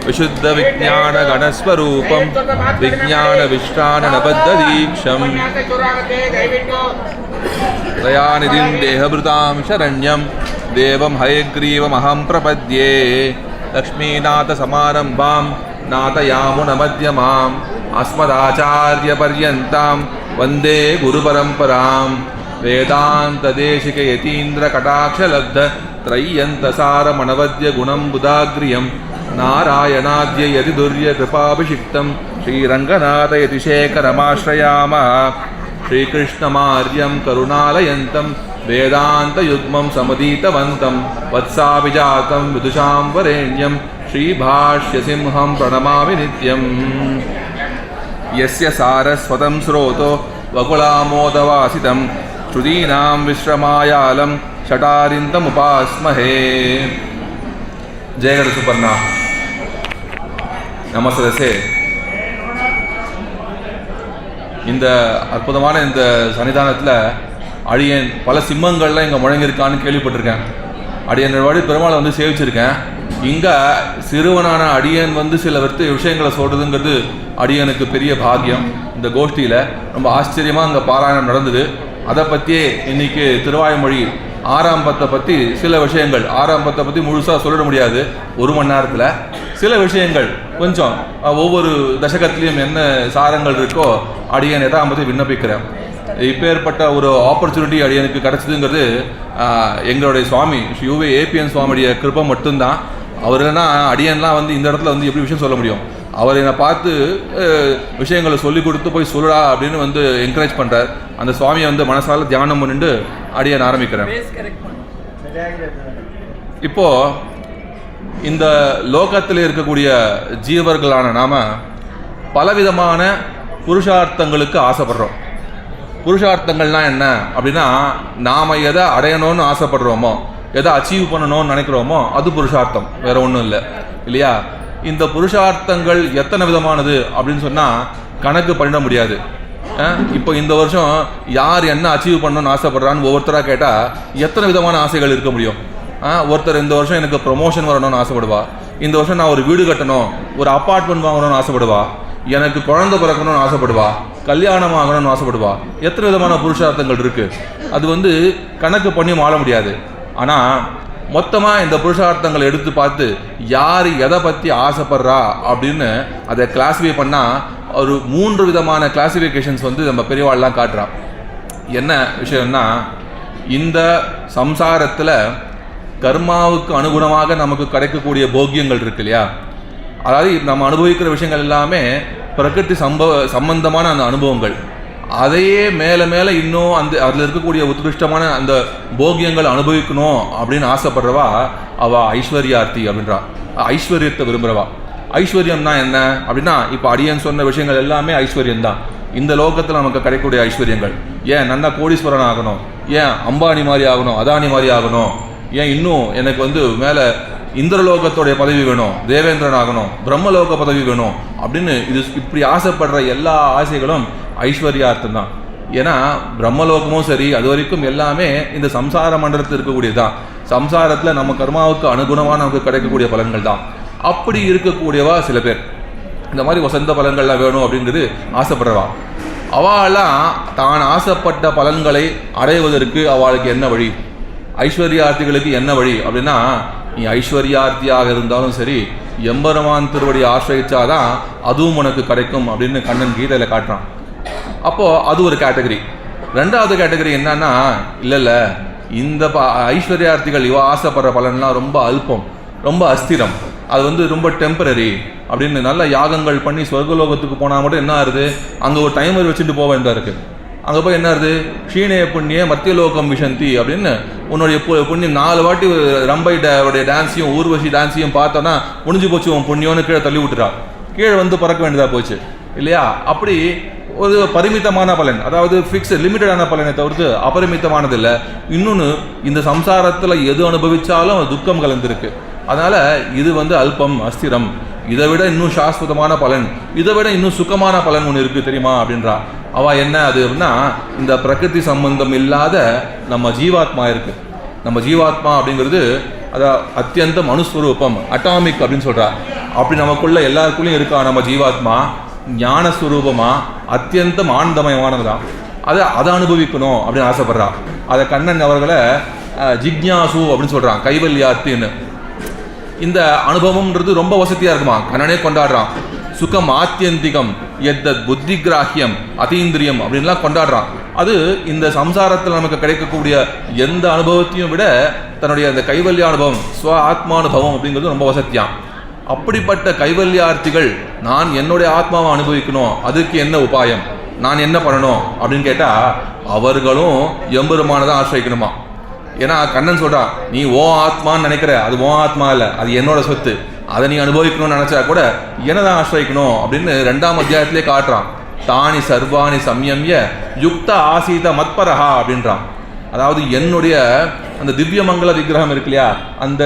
विशुद्ध विज्ञान गणस्वरूपं विज्ञान विश्रान नबद्धदीक्षं दयानिधिं देहभृतां शरण्यं देवं हयग्रीवमहं प्रपद्ये लक्ष्मीनाथसमारम्भां नाथयामुनमध्यमाम् अस्मदाचार्यपर्यन्तां वन्दे गुरुपरम्परां वेदान्तदेशिकयतीन्द्रकटाक्षलब्धत्रय्यन्तसारमणवद्य गुणं नारायणाद्य यतिदुर्यकृपाभिषिक्तं श्रीरङ्गनाथयतिशेखरमाश्रयामः श्रीकृष्णमार्यं करुणालयन्तं वेदान्तयुग्मं समदीतवन्तं वत्साभिजातं विदुषां वरेण्यं श्रीभाष्यसिंहं प्रणमामि नित्यम् यस्य सारस्वतं स्रोतो वकुलामोदवासितं श्रुतीनां विश्रमायालं शटारिन्दमुपास्महे. ஜெயகர சுப்பர்ணா நமஸ்தே. இந்த அற்புதமான இந்த சன்னிதானத்தில் அடியன் பல சிம்மங்கள்லாம் இங்கே முழங்கியிருக்கான்னு கேள்விப்பட்டிருக்கேன். அடியன் வாடி பெருமாளை வந்து சேவிச்சிருக்கேன். இங்கே சிறுவனான அடியன் வந்து சில விஷயங்களை சொல்கிறதுங்கிறது அடியனுக்கு பெரிய பாக்கியம். இந்த கோஷ்டியில் ரொம்ப ஆச்சரியமாக அங்கே பாராயணம் நடந்தது. அதை பற்றியே இன்றைக்கி திருவாய்மொழி ஆரம்பத்தை பற்றி சில விஷயங்கள், ஆரம்பத்தை பற்றி முழுசாக சொல்லிட முடியாது ஒரு மணி நேரத்தில். சில விஷயங்கள் கொஞ்சம் ஒவ்வொரு தசகத்துலேயும் என்ன சாரங்கள் இருக்கோ அடியன் எதை பற்றி விண்ணப்பிக்கிறேன். இப்பேற்பட்ட ஒரு ஆப்பர்ச்சுனிட்டி அடியனுக்கு கிடச்சிதுங்கிறது எங்களுடைய சுவாமி ஸ்ரீ யுவே ஏபிஎன் சுவாமியுடைய கிருப்பை மட்டும்தான். அவர் என்ன அடியன்லாம் வந்து இந்த இடத்துல வந்து எப்படி விஷயம் சொல்ல முடியும்? அவர் என்னை பார்த்து விஷயங்களை சொல்லி கொடுத்து போய் சொல்லடா அப்படின்னு வந்து என்கரேஜ் பண்ணுறார். அந்த சுவாமியை வந்து மனசால தியானம் பண்ணிட்டு அடியன் ஆரம்பிக்கிறேன். இப்போது இந்த லோகத்தில் இருக்கக்கூடிய ஜீவர்களான நாம் பலவிதமான புருஷார்த்தங்களுக்கு ஆசைப்படுறோம். புருஷார்த்தங்கள்னால் என்ன அப்படின்னா, நாம் எதை அடையணும்னு ஆசைப்படுறோமோ, எதை அச்சீவ் பண்ணணும்னு நினைக்கிறோமோ அது புருஷார்த்தம், வேறு ஒன்றும் இல்லை இல்லையா? இந்த புருஷார்த்தங்கள் எத்தனை விதமானது அப்படின்னு சொன்னால் கணக்கு பண்ணிட முடியாது. இப்போ இந்த வருஷம் யார் என்ன அச்சீவ் பண்ணணும்னு ஆசைப்படுறான்னு ஒவ்வொருத்தராக கேட்டால் எத்தனை விதமான ஆசைகள் இருக்க முடியும்? ஒருத்தர் இந்த வருஷம் எனக்கு ப்ரொமோஷன் வரணும்னு ஆசைப்படுவா, இந்த வருஷம் நான் ஒரு வீடு கட்டணும், ஒரு அப்பார்ட்மெண்ட் வாங்கணும்னு ஆசைப்படுவா, எனக்கு குழந்தை பிறக்கணும்னு ஆசைப்படுவா, கல்யாணம் ஆகணும்னு ஆசைப்படுவா. எத்தனை விதமான புருஷார்த்தங்கள் இருக்குது, அது வந்து கணக்கு பண்ணி மாற முடியாது. ஆனால் மொத்தமாக இந்த புருஷார்த்தங்களை எடுத்து பார்த்து யார் எதை பற்றி ஆசைப்படுறா அப்படின்னு அதை கிளாஸிஃபை பண்ணால் ஒரு 3 விதமான கிளாஸிஃபிகேஷன்ஸ் வந்து நம்ம பெரியவாள்லாம் காட்டுறான். என்ன விஷயம்னா, இந்த சம்சாரத்தில் கர்மாவுக்கு அனுகுணமாக நமக்கு கிடைக்கக்கூடிய போக்கியங்கள் இருக்கு இல்லையா, அதாவது நம்ம அனுபவிக்கிற விஷயங்கள் எல்லாமே பிரகிருதி சம்பந்தமான அந்த அனுபவங்கள். அதையே மேலே மேலே இன்னும் அதில் இருக்கக்கூடிய உத்கிருஷ்டமான அந்த போகியங்கள் அனுபவிக்கணும் அப்படின்னு ஆசைப்படுறவா அவள் ஐஸ்வர்யார்த்தி அப்படின்றா. ஐஸ்வர்யத்தை விரும்புகிறவா. ஐஸ்வர்யம்னா என்ன அப்படின்னா, இப்போ அடியன் சொன்ன விஷயங்கள் எல்லாமே ஐஸ்வர்யம்தான். இந்த லோகத்தில் நமக்கு கிடைக்கக்கூடிய ஐஸ்வர்யங்கள். ஏன் நல்லா கோடீஸ்வரன் ஆகணும், ஏன் அம்பானி மாதிரி ஆகணும், அதானி மாதிரி ஆகணும், ஏன் இன்னும் எனக்கு வந்து மேலே இந்திரலோகத்தோடைய பதவி வேணும், தேவேந்திரன் ஆகணும், பிரம்மலோக பதவி வேணும் அப்படின்னு இப்படி ஆசைப்படுற எல்லா ஆசைகளும் ஐஸ்வர்யார்த்தம் தான். ஏன்னா பிரம்மலோகமும் சரி, அது வரைக்கும் எல்லாமே இந்த சம்சார மண்டலத்தில் இருக்கக்கூடியதான். சம்சாரத்தில் நம்ம கர்மாவுக்கு அனுகுணமாக நமக்கு கிடைக்கக்கூடிய பலன்கள் தான். அப்படி இருக்கக்கூடியவா சில பேர் இந்த மாதிரி வசந்த பலன்கள்லாம் வேணும் அப்படிங்கிறது ஆசைப்படுறவா. அவளாம் தான் ஆசைப்பட்ட பலன்களை அடைவதற்கு அவளுக்கு என்ன வழி, ஐஸ்வர்யார்த்திகளுக்கு என்ன வழி அப்படின்னா, நீ ஐஸ்வர்யார்த்தியாக இருந்தாலும் சரி எம்பெருமான் திருவடி ஆசிரியிச்சாதான் அதுவும் உனக்கு கிடைக்கும் அப்படின்னு கண்ணன் கீதையில் காட்டுறான். அப்போது அது ஒரு கேட்டகரி. ரெண்டாவது கேட்டகரி என்னன்னா, இல்லை இந்த ஐஸ்வர்யார்த்திகள் இவ ஆசைப்படுற பலன்லாம் ரொம்ப அல்பம், ரொம்ப அஸ்திரம், அது வந்து ரொம்ப டெம்பரரி அப்படின்னு நல்ல யாகங்கள் பண்ணி சொர்க்கலோகத்துக்கு போனால் மட்டும் என்ன ஆகுது, அங்கே ஒரு டைமர் வச்சுட்டு போக வேண்டியதாக இருக்குது. அங்கே போய் என்ன ஆகுது, க்ஷீணய புண்ணிய மத்தியலோகம் விஷந்தி அப்படின்னு உன்னுடைய புண்ணியம் 4 வாட்டி ரம்பைடைய டான்ஸையும் ஊர்வசி டான்ஸையும் பார்த்தோன்னா முடிஞ்சு போச்சு உன் புண்ணியம்னு கீழே தள்ளி விட்டுறா, கீழே வந்து பறக்க வேண்டியதாக போச்சு இல்லையா? அப்படி ஒரு பரிமிதமான பலன், அதாவது ஃபிக்ஸ் லிமிட்டடான பலனை தவிர்த்து அபரிமிதமானது இல்லை. இன்னொன்று, இந்த சம்சாரத்தில் எது அனுபவித்தாலும் துக்கம் கலந்துருக்கு. அதனால் இது வந்து அல்பம், அஸ்திரம். இதை விட இன்னும் சாஸ்வதமான பலன், இதை விட இன்னும் சுகமான பலன் ஒன்று இருக்குது தெரியுமா அப்படின்றா. அவள் என்ன அது அப்படின்னா, இந்த பிரகிருதி சம்பந்தம் இல்லாத நம்ம ஜீவாத்மா இருக்குது. நம்ம ஜீவாத்மா அப்படிங்கிறது அதான் அத்தியந்த மனுஸ்வரூபம், அட்டாமிக் அப்படின்னு சொல்கிறா. அப்படி நமக்குள்ள எல்லாருக்குள்ளேயும் இருக்கா நம்ம ஜீவாத்மா ஞானஸ்வரூபமா அத்தியந்தம் ஆனந்தமயமானதுதான். அதை அனுபவிக்கணும் அப்படின்னு ஆசைப்படுறா. அதை கண்ணன் அவர்களை ஜிக்ஞாசு அப்படின்னு சொல்றான், கைவல்யார்த்தின்னு. இந்த அனுபவம்ன்றது ரொம்ப வசதியா இருக்குமா, கண்ணனே கொண்டாடுறான். சுகம் ஆத்தியந்திகம் எத்தத் புத்தி கிராஹியம் அதீந்திரியம் அப்படின்லாம் கொண்டாடுறான். அது இந்த சம்சாரத்தில் நமக்கு கிடைக்கக்கூடிய எந்த அனுபவத்தையும் விட தன்னுடைய அந்த கைவல்ய அனுபவம் ஸ்வ ஆத்மானுபவம் அப்படிங்கிறது ரொம்ப வசதியாம். அப்படிப்பட்ட கைவல்யார்த்திகள் நான் என்னுடைய ஆத்மாவை அனுபவிக்கணும், அதுக்கு என்ன உபாயம், நான் என்ன பண்ணணும் அப்படின்னு கேட்டால் அவர்களும் எம்பெருமானதான் ஆசிரியக்கணுமா. ஏன்னா கண்ணன் சொல்கிறான், நீ ஓ ஆத்மான்னு நினைக்கிற, அது ஓ ஆத்மா இல்லை, அது என்னோட சொத்து, அதை நீ அனுபவிக்கணும்னு நினச்சா கூட என்னதான் ஆசிரியக்கணும் அப்படின்னு 2ஆம் அத்தியாயத்திலே காட்டுறான். தானி சர்வாணி சம்யம்ய யுக்த ஆசீத மத்பரஹா அப்படின்றான். அதாவது என்னுடைய அந்த திவ்யமங்கல விக்கிரகம் இருக்கு இல்லையா, அந்த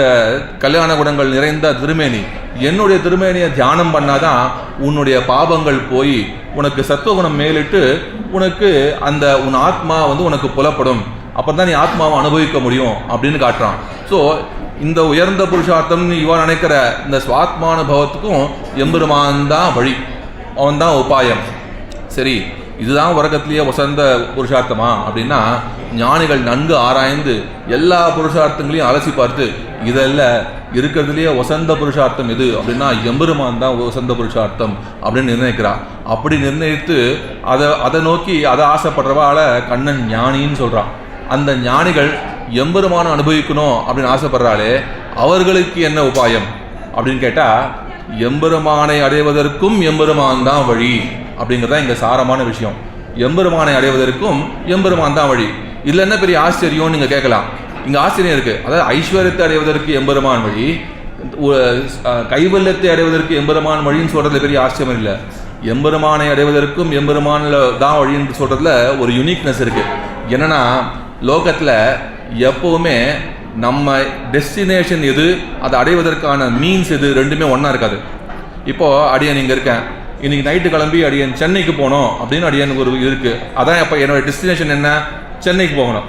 கல்யாண குணங்கள் நிறைந்த திருமேனி, என்னுடைய திருமேனியை தியானம் பண்ணாதான் உன்னுடைய பாபங்கள் போய் உனக்கு சத்துவகுணம் மேலிட்டு உனக்கு அந்த உன் ஆத்மா உனக்கு புலப்படும், அப்போ தான் நீ ஆத்மாவை அனுபவிக்க முடியும் அப்படின்னு காட்டுறான். ஸோ இந்த உயர்ந்த புருஷார்த்தம் இவன் நினைக்கிற இந்த சுவாத்மானுபவத்துக்கும் எம்பெருமான் தான் வழி, அவன் தான் உபாயம். சரி, இதுதான் உலகத்திலேயே வசந்த புருஷார்த்தமா அப்படின்னா ஞானிகள் நன்கு ஆராய்ந்து எல்லா புருஷார்த்தங்களையும் அலசி பார்த்து இதெல்லாம் இருக்கிறதுலேயே வசந்த புருஷார்த்தம் எது அப்படின்னா எம்பெருமான் தான் வசந்த புருஷார்த்தம் அப்படின்னு நிர்ணயிக்கிறா. அப்படி நிர்ணயித்து அதை நோக்கி அதை ஆசைப்படுறவால கண்ணன் ஞானின்னு சொல்கிறான். அந்த ஞானிகள் எம்பெருமான அனுபவிக்கணும் அப்படின்னு ஆசைப்படுறாளே அவர்களுக்கு என்ன உபாயம் அப்படின்னு கேட்டால் எம்பெருமானை அடைவதற்கும் எம்பெருமான் தான் வழி அப்படிங்கிறதா இங்கே சாரமான விஷயம். எம்பெருமானை அடைவதற்கும் எம்பெருமான் தான் வழி. இதில் என்ன பெரிய ஆச்சரியம்னு நீங்கள் கேட்கலாம். இங்கே ஆச்சரியம் இருக்குது. அதாவது ஐஸ்வர்யத்தை அடைவதற்கு எம்பெருமான் வழி, கைவல்யத்தை அடைவதற்கு எம்பெருமான் வழின்னு சொல்கிறதுல பெரிய ஆச்சரியம் இல்லை. எம்பெருமானை அடைவதற்கும் எம்பெருமானில் தான் வழின்னு சொல்கிறதுல ஒரு யூனிக்னஸ் இருக்குது. என்னென்னா லோகத்தில் எப்போவுமே நம்ம டெஸ்டினேஷன் எது, அதை அடைவதற்கான மீன்ஸ் எது, ரெண்டுமே ஒன்றா இருக்காது. இப்போது அடியன் இங்கே இருக்கேன், இன்றைக்கி நைட்டு கிளம்பி அடியன் சென்னைக்கு போகணும் அப்படின்னு அடியனுக்கு ஒரு இருக்குது. அதான் இப்போ என்னோடய டெஸ்டினேஷன் என்ன, சென்னைக்கு போகணும்.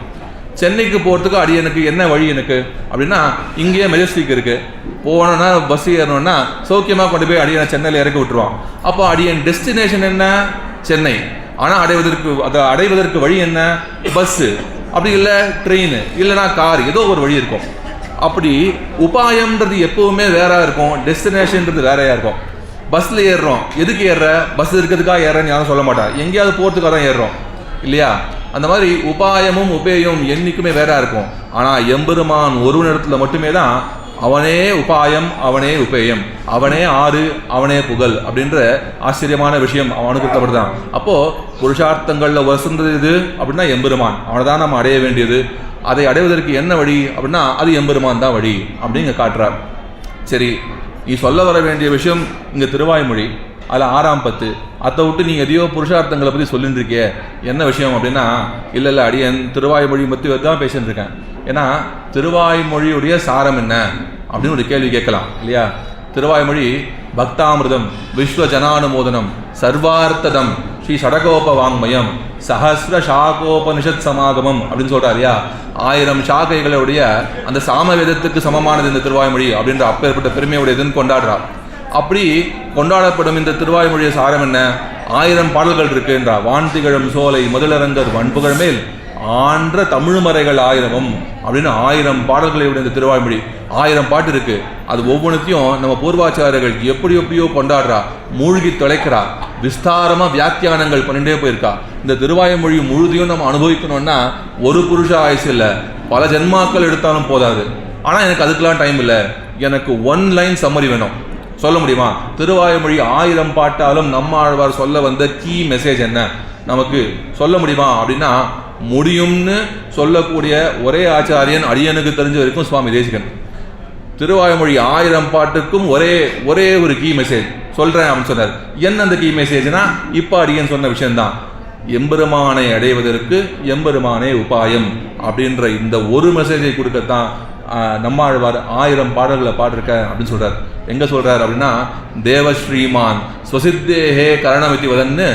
சென்னைக்கு போகிறதுக்கு அடியனுக்கு என்ன வழி எனக்கு அப்படின்னா இங்கேயே மெஜஸ்டிக் இருக்குது, போனோன்னா பஸ் ஏறணுன்னா சௌக்கியமாக கொண்டு போய் அடியனை சென்னையில் இறக்கி விட்டுருவான். அப்போ அடியன் டெஸ்டினேஷன் என்ன, சென்னை. ஆனால் அடைவதற்கு வழி என்ன, பஸ்ஸு, அப்படி இல்லை ட்ரெயின், இல்லைனா கார், ஏதோ ஒரு வழி இருக்கும். அப்படி உபாயம்ன்றது எப்போவுமே வேறா இருக்கும், டெஸ்டினேஷன்ன்றது வேறையாக இருக்கும். பஸ்ஸில் ஏறுறோம், எதுக்கு ஏறுற, பஸ் இருக்கிறதுக்காக ஏறன்னு யாரும் சொல்ல மாட்டா, எங்கேயாவது போகிறதுக்காக தான் ஏறுறோம் இல்லையா. அந்த மாதிரி உபாயமும் உபேயம் என்றைக்குமே வேறா இருக்கும். ஆனால் எம்பெருமான் ஒரு இடத்துல மட்டுமே தான் அவனே உபாயம், அவனே உபேயம், அவனே ஆறு, அவனே புகழ் அப்படின்ற ஆச்சரியமான விஷயம் அவனுக்கு கொடுத்தப்படுதான். அப்போது புருஷார்த்தங்களில் வசந்தது இது அப்படின்னா எம்பெருமான், அவனை தான் நம்ம அடைய வேண்டியது. அதை அடைவதற்கு என்ன வழி அப்படின்னா அது எம்பெருமான் தான் வழி அப்படிங்க காட்டுறார். சரி, நீ சொல்ல வர வேண்டிய விஷயம் இங்கே திருவாய்மொழி, அதில் 6ஆம் 10. அதை விட்டு நீ எதையோ புருஷார்த்தங்களை பற்றி சொல்லிட்டு இருக்கிய, என்ன விஷயம் அப்படின்னா இல்லை அடியன் திருவாய்மொழி பற்றி தான் பேசிட்டு இருக்கேன். ஏன்னா திருவாய்மொழியுடைய சாரம் என்ன அப்படின்னு ஒரு கேள்வி கேட்கலாம் இல்லையா. திருவாய்மொழி பக்தாமிருதம், விஸ்வ ஜனானுமோதனம், சர்வார்த்ததம், ஸ்ரீ சடகோப வாங்மயம், சஹஸ்ர சாகோபனிஷத் சமாகமம் அப்படின்னு சொல்கிறா இல்லையா. 1000 சாகைகளுடைய அந்த சாமவேதத்துக்கு சமமானது இந்த திருவாய்மொழி அப்படின்ற அப்பேற்பட்ட பெருமையுடையதுன்னு கொண்டாடுறா. அப்படி கொண்டாடப்படும் இந்த திருவாய்மொழிய சாரம் என்ன, 1000 பாடல்கள் இருக்குன்றா. வான்திகழும் சோலை முதலரங்கர் வன்புகழ் மேல் ஆன்ற தமிழ் மறைகள் 1000 அப்படின்னு 1000 பாடல்களை உடைய இந்த திருவாய்மொழி. 1000 பாட்டு இருக்கு. அது ஒவ்வொன்றுத்தையும் நம்ம பூர்வாச்சாரியர்கள் எப்படியோ கொண்டாடுறா, மூழ்கி தொலைக்கிறா, விஸ்தாரமாக வியாக்கியானங்கள் பண்ணிட்டே போயிருக்கா. இந்த திருவாய்மொழி முழுதையும் நம்ம அனுபவிக்கணும்னா ஒரு புருஷ ஆயுசு இல்லை, பல ஜென்மாக்கள் எடுத்தாலும் போதாது. ஆனால் எனக்கு அதுக்கெல்லாம் டைம் இல்லை, எனக்கு 1 லைன் சம்மரி வேணும். சொல்ல முடியுமா? திருவாய்மொழி 1000 பாட்டாலும் நம்மாழ்வார் சொல்ல வந்த கீ மெசேஜ் என்ன நமக்கு சொல்ல முடியுமா அப்படின்னா முடியும்னு சொல்லக்கூடிய ஒரே ஆச்சாரியன் அடியனுக்கு தெரிஞ்ச வரைக்கும் சுவாமி தேசிகன். திருவாய்மொழி 1000 பாட்டுக்கும் ஒரே ஒரு கீ மெசேஜ் சொல்கிறேன் அப்படின்னு சொன்னார். என்ன அந்த கீ மெசேஜ்னா இப்போ அடியன் சொன்ன விஷயம்தான், எம்பெருமானை அடைவதற்கு எம்பெருமானே உபாயம் அப்படின்ற இந்த ஒரு மெசேஜை கொடுக்கத்தான் நம்மாழ்வார் 1000 பாடல்களை பாடிருக்க அப்படின்னு சொல்கிறார். எங்கே சொல்கிறார் அப்படின்னா, தேவஸ்ரீமான் ஸ்வசித்தேகே கரணமிதி வதன்னு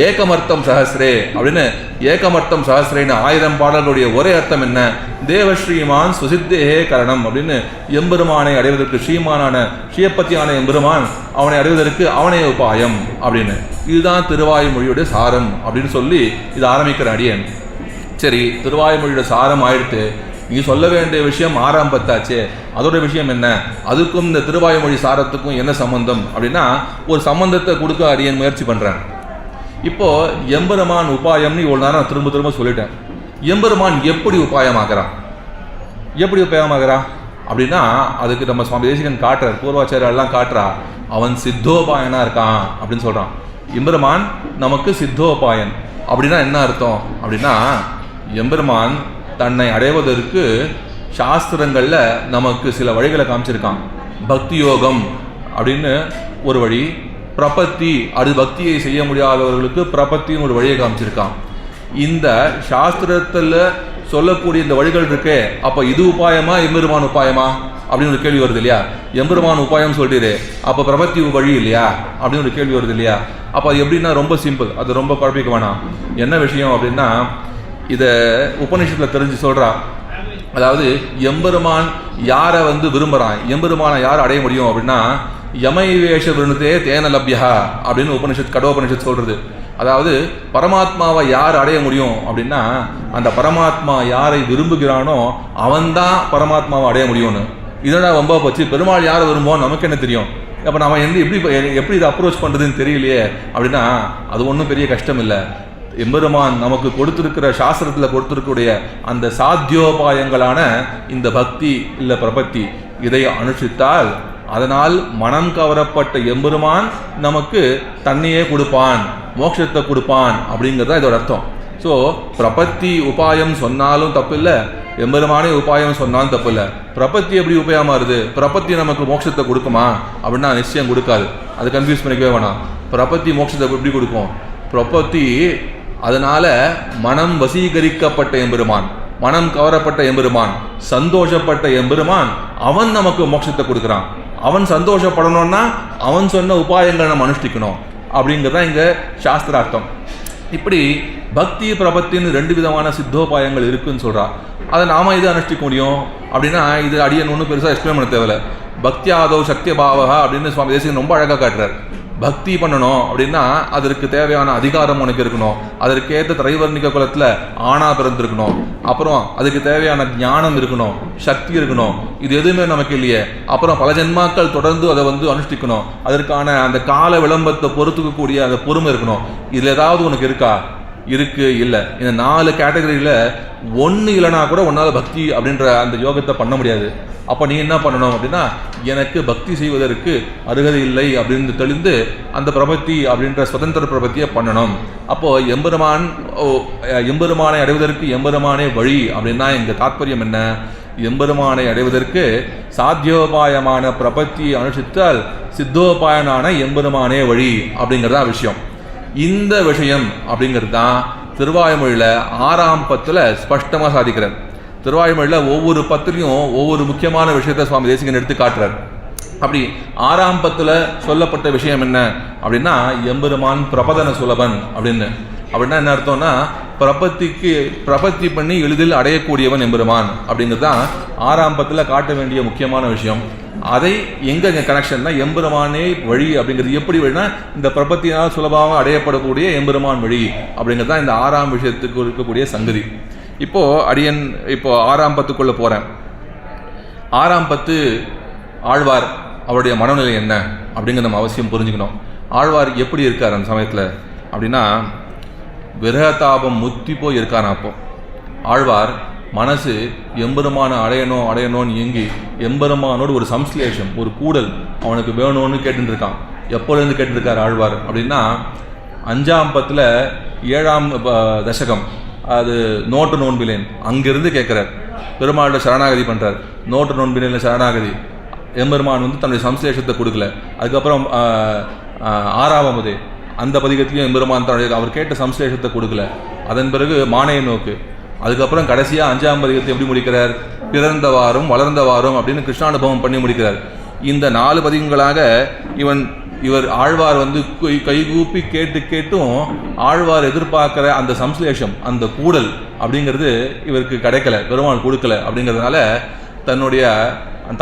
ஏகமர்த்தம் சஹஸ்ரே அப்படின்னு, ஏகமர்த்தம் சஹஸ்ரேன்னு 1000 பாடல்களுடைய ஒரே அர்த்தம் என்ன? தேவஸ்ரீமான் ஸ்வசித்தேகே கரணம் அப்படின்னு, எம்பெருமானை அடைவதற்கு ஸ்ரீமானான ஸ்ரீயப்பத்தியான எம்பெருமான் அவனை அடைவதற்கு அவனே உபாயம் அப்படின்னு. இதுதான் திருவாய்மொழியுடைய சாரம் அப்படின்னு சொல்லி இது ஆரம்பிக்கிற அடியன். சரி, திருவாய்மொழியோட சாரம் ஆயிடுத்து. நீ சொல்ல வேண்டிய விஷயம் 6ஆம் பத்தாச்சே, அதோட விஷயம் என்ன? அதுக்கும் இந்த திருவாய்மொழி சாரத்துக்கும் என்ன சம்பந்தம் அப்படின்னா, ஒரு சம்பந்தத்தை கொடுக்க அடியன் முயற்சி பண்ணுறேன். இப்போ எம்பெருமான் உபாயம்னு இவ்வளோ நேரம் நான் திரும்ப திரும்ப சொல்லிட்டேன். எம்பெருமான் எப்படி உபாயமாகறான்? எப்படி உபாயமாகறான் அப்படின்னா, அதுக்கு நம்ம சுவாமி தேசிகன் காட்டுறார், பூர்வாச்சாரியெல்லாம் காட்டுறா. அவன் சித்தோபாயனா இருக்கான் அப்படின்னு சொல்கிறான். எம்பெருமான் நமக்கு சித்தோபாயன் அப்படின்னா என்ன அர்த்தம் அப்படின்னா, எம்பெருமான் தன்னை அடைவதற்கு சாஸ்திரங்களில் நமக்கு சில வழிகளை காமிச்சிருக்கான். பக்தி யோகம் அப்படின்னு ஒரு வழி, பிரபத்தி, அது பக்தியை செய்ய முடியாதவர்களுக்கு பிரபத்தின்னு ஒரு வழியை காமிச்சிருக்கான். இந்த சாஸ்திரத்தில் சொல்லக்கூடிய இந்த வழிகள் இருக்கே, அப்போ இது உபாயமா எம்பெருமான் உபாயமா அப்படின்னு ஒரு கேள்வி வருது இல்லையா? எம்பெருமான் உபாயம் சொல்லிட்டு அப்போ பிரபத்தி வழி இல்லையா அப்படின்னு ஒரு கேள்வி வருது இல்லையா? அப்போ அது எப்படின்னா ரொம்ப சிம்பிள், அது ரொம்ப குழப்பிக்க வேணாம். என்ன விஷயம் அப்படின்னா, இதை உபநிஷத்தில் தெரிஞ்சு சொல்கிறா. அதாவது எம்பெருமான் யாரை விரும்புகிறான், எம்பெருமானை யார் அடைய முடியும் அப்படின்னா, யமைவேஷ விருணுதே தேன லப்யா அப்படின்னு உபனிஷத், கடோபனிஷத் சொல்கிறது. அதாவது பரமாத்மாவை யார் அடைய முடியும் அப்படின்னா, அந்த பரமாத்மா யாரை விரும்புகிறானோ அவன்தான் பரமாத்மாவை அடைய முடியும்னு. இதோட ரொம்ப போச்சு, பெருமாள் யாரை விரும்புவோம் நமக்கு என்ன தெரியும்? அப்போ நம்ம எப்படி இதை அப்ரோச் பண்ணுறதுன்னு தெரியலையே அப்படின்னா, அது ஒன்றும் பெரிய கஷ்டம் இல்லை. எம்பெருமான் நமக்கு கொடுத்திருக்கிற சாஸ்திரத்தில் கொடுத்திருக்கக்கூடிய அந்த சாத்தியோபாயங்களான இந்த பக்தி இல்லை பிரபத்தி, இதை அனுஷ்டித்தால் அதனால் மனம் கவரப்பட்ட எம்பெருமான் நமக்கு தன்னையே கொடுப்பான், மோட்சத்தை கொடுப்பான் அப்படிங்கிறது இதோட அர்த்தம். ஸோ பிரபத்தி உபாயம் சொன்னாலும் தப்பு இல்லை, எம்பெருமானே உபாயம் சொன்னாலும் தப்பு இல்லை. பிரபத்தி எப்படி உபாயமா இருது? பிரபத்தி நமக்கு மோட்சத்தை கொடுக்குமா அப்படின்னா நிச்சயம் கொடுக்காது. அது கன்ஃபியூஸ் பண்ணிக்கவே வேணாம். பிரபத்தி மோட்சத்தை எப்படி கொடுக்கும்? பிரபத்தி அதனால மனம் வசீகரிக்கப்பட்ட எம்பெருமான், மனம் கவரப்பட்ட எம்பெருமான், சந்தோஷப்பட்ட எம்பெருமான், அவன் நமக்கு மோட்சத்தை கொடுக்குறான். அவன் சந்தோஷப்படணும்னா அவன் சொன்ன உபாயங்களை நம்ம அனுஷ்டிக்கணும் அப்படிங்கிறதான் இங்கே சாஸ்திரார்த்தம். இப்படி பக்தி பிரபத்தின்னு 2 விதமான சித்தோபாயங்கள் இருக்குன்னு சொல்கிறா. அதை நாம இதை அனுஷ்டிக்க முடியும் அப்படின்னா, இது அடியன் ஒன்றும் பெருசாக எக்ஸ்பிளைன் பண்ண தேவையில்லை. பக்தி ஆதோ சக்தி பாவகா அப்படின்னு சுவாமி தேசிகன் ரொம்ப அழகாக காட்டுறார். பக்தி பண்ணணும் அப்படின்னா அதற்கு தேவையான அதிகாரம் உனக்கு இருக்கணும், அதற்கேற்ற திரைவர்ணிக குலத்தில் ஆணா பிறந்திருக்கணும், அப்புறம் அதுக்கு தேவையான ஞானம் இருக்கணும், சக்தி இருக்கணும். இது எதுவுமே நமக்கு இல்லையே. அப்புறம் பல ஜென்மாக்கள் தொடர்ந்து அதை அனுஷ்டிக்கணும், அதற்கான அந்த கால விளம்பத்தை பொறுத்துக்கக்கூடிய அந்த பொறுமை இருக்கணும். இதில் ஏதாவது உனக்கு இருக்கா? இருக்கு, இல்லை. இந்த 4 கேட்டகரியில் ஒன்று இல்லைனா கூட உன்னால் பக்தி அப்படின்ற அந்த யோகத்தை பண்ண முடியாது. அப்போ நீ என்ன பண்ணணும் அப்படின்னா, எனக்கு பக்தி செய்வதற்கு அருகதை இல்லை அப்படின்னு தெளிந்து அந்த பிரபத்தி அப்படின்ற சுதந்திர பிரபத்தியை பண்ணணும். அப்போது எம்பெருமானை அடைவதற்கு எம்பெருமானே வழி அப்படின்னா எங்கள் தாற்பயம் என்ன? எம்பெருமானை அடைவதற்கு சாத்தியோபாயமான பிரபத்தியை அனுஷ்டித்தால் சித்தோபாயனான எம்பெருமானே வழி அப்படிங்கிறதா விஷயம். இந்த விஷயம் அப்படிங்கிறது தான் திருவாய்மொழியில் 6ஆம் பத்தில் ஸ்பஷ்டமாக சாதிக்கிறார். திருவாய்மொழியில் ஒவ்வொரு பத்திலையும் ஒவ்வொரு முக்கியமான விஷயத்தை சுவாமி தேசிகன் எடுத்து காட்டுறார். அப்படி 6ஆம் பத்தில் சொல்லப்பட்ட விஷயம் என்ன அப்படின்னா, எம்பெருமான் பிரபதன சுலபன் அப்படின்னா என்ன அர்த்தம்னா, பிரபத்தி பண்ணி எளிதில் அடையக்கூடியவன் எம்பெருமான் அப்படிங்கிறது தான் 6ஆம் பத்தில் காட்ட வேண்டிய முக்கியமான விஷயம். அதை எங்கே கனெக்ஷன்னா, எம்பெருமானே வழி அப்படிங்கிறது எப்படி வழினா, இந்த பிரபத்தினால் சுலபமாக அடையப்படக்கூடிய எம்பெருமான் வழி அப்படிங்கிறது தான் இந்த 6ஆம் விஷயத்துக்கு இருக்கக்கூடிய சங்கதி. அடியன் 6ஆம் பத்துக்குள்ளே போகிறேன். 6ஆம் பத்து ஆழ்வார் அவருடைய மனநிலை என்ன அப்படிங்கிறத நம்ம அவசியம் புரிஞ்சுக்கணும். ஆழ்வார் எப்படி இருக்கார் அந்த சமயத்தில் அப்படின்னா, விரகதாபம் முத்தி போய் இருக்கார். அப்போ ஆழ்வார் மனசு எம்பெருமான அடையணும்னு இயங்கி எம்பெருமானோடு ஒரு சம்ஸ்லேஷம், ஒரு கூடல் அவனுக்கு வேணும்னு கேட்டுட்டு இருக்கான். எப்போலேருந்து கேட்டுருக்கார் ஆழ்வார் அப்படின்னா, 5ஆம் பத்தில் 7ஆம் தசகம், அது நோட்டு நோன்பிலேன் அங்கிருந்து கேட்குறார். பெருமாளோட சரணாகதி பண்ணுறார். நோட்டு நோன்பிலேன் சரணாகதி. எம்பெருமான் தன்னுடைய சம்ஸ்லேஷத்தை கொடுக்கல. அதுக்கப்புறம் 6ஆவது அந்த பதிகத்திலையும் எம்பெருமான் தன்னுடைய அவர் கேட்ட சம்ஸ்லேஷத்தை கொடுக்கல. அதன் பிறகு மானைய நோக்கு. அதுக்கப்புறம் கடைசியாக 5ஆம் பதிகத்தை எப்படி முடிக்கிறார்? பிறந்தவாறும் வளர்ந்தவாறும் அப்படின்னு கிருஷ்ணானுபவம் பண்ணி முடிக்கிறார். இந்த 4 பதிகங்களாக இவர் ஆழ்வார் வந்து கைகூப்பி கேட்டும் ஆழ்வார் எதிர்பார்க்கிற அந்த சம்ஸ்லேஷம், அந்த கூடல் அப்படிங்கிறது இவருக்கு கிடைக்கல, பெருமாள் கொடுக்கல. அப்படிங்கிறதுனால தன்னுடைய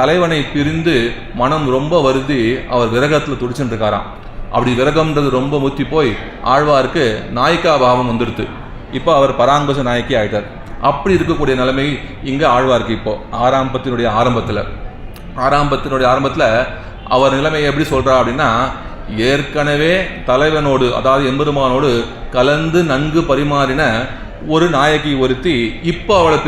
தலைவனை பிரிந்து மனம் ரொம்ப வருந்தி அவர் விரகத்தில் துடிச்சுட்டு இருக்காராம். அப்படி விரகம்ன்றது ரொம்ப முத்தி போய் ஆழ்வாருக்கு நாயிகா பாவம் வந்துடுது. இப்போ அவர் பராங்குச நாயக்கி ஆயிட்டார். அப்படி இருக்கக்கூடிய நிலைமை இங்கே ஆழ்வாருக்கு இப்போ ஆரம்பத்தினுடைய ஆரம்பத்தில் அவர் நிலைமையை எப்படி சொல்றா அப்படின்னா, ஏற்கனவே தலைவனோடு அதாவது எம்பெருமானோடு கலந்து நன்கு பரிமாறின ஒரு நாயகி ஒருத்தி இப்போ அவளை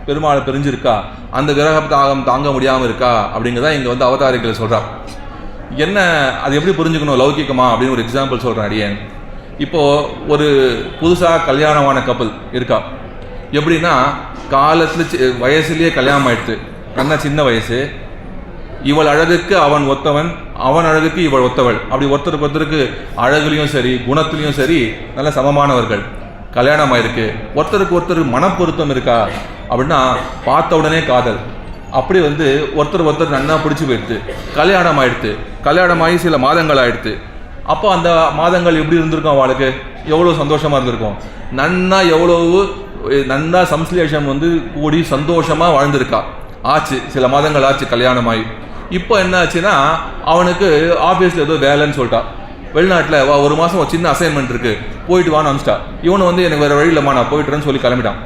பெருமாளை பிரிஞ்சிருக்கா, அந்த விரகத்தாகம் தாங்க முடியாமல் இருக்கா அப்படிங்கிறத இங்கே வந்து அவதாரிகளை சொல்றா. என்ன அது எப்படி புரிஞ்சுக்கணும் லௌகிக்கமா அப்படின்னு ஒரு எக்ஸாம்பிள் சொல்றேன் அடியேன். இப்போ ஒரு புதுசாக கல்யாணமான கப்பல் இருக்கா. எப்படின்னா காலத்தில் வயசுலேயே கல்யாணம் ஆயிடுத்து, நல்லா சின்ன வயசு. இவள் அழகுக்கு அவன் ஒத்தவன், அவன் அழகுக்கு இவள் ஒத்தவள். அப்படி ஒருத்தருக்கு அழகுலையும் சரி குணத்திலையும் சரி நல்ல சமமானவர்கள். கல்யாணம் ஆயிருக்கு. ஒருத்தருக்கு மனப்பொருத்தம் இருக்கா அப்படின்னா பார்த்த உடனே காதல். அப்படி வந்து ஒருத்தர் நன்னா பிடிச்சி போயிடுது. கல்யாணம் ஆகி சில மாதங்கள் ஆயிடுத்து. அப்போ அந்த மாதங்கள் எப்படி இருந்திருக்கும், அவளுக்கு எவ்வளோ சந்தோஷமா இருந்திருக்கும். நன்னா சம்ஸ்லேஷம் வந்து கூடி சந்தோஷமா வாழ்ந்திருக்கா. ஆச்சு, சில மாதங்கள் ஆச்சு கல்யாணமாகி. இப்போ என்ன ஆச்சுன்னா அவனுக்கு ஆஃபீஸில் ஏதோ வேலைன்னு சொல்லிட்டா. வெளிநாட்டில் ஒரு மாதம் ஒரு சின்ன அசைன்மெண்ட் இருக்கு, போயிட்டு வான்னு அனுப்பிச்சிட்டா. இவனு வந்து எனக்கு வேறு வழியிலம்மா நான் போயிட்டுறேன்னு சொல்லி கிளம்பிட்டான்.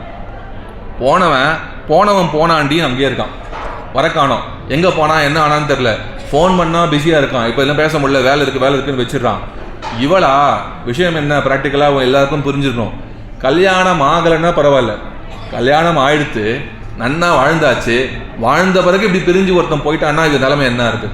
போனவன் போனாண்டி அங்கேயே இருக்கான், வரக்கானோம். எங்கே போனா என்ன ஆனான்னு தெரில. ஃபோன் பண்ணால் பிஸியாக இருக்கான். இப்போ எல்லாம் பேச முடியல, வேலை இருக்குன்னு வச்சிடறான். இவளா விஷயம் என்ன ப்ராக்டிக்கலாக எல்லாருக்கும் புரிஞ்சிடணும். கல்யாணம் ஆகலைன்னா பரவாயில்ல, கல்யாணம் ஆயிடுத்து, நன்னா வாழ்ந்தாச்சு. வாழ்ந்த பிறகு இப்படி பிரிஞ்சு ஒருத்தன் போயிட்டான்னா இது நிலைமை என்ன இருக்கு,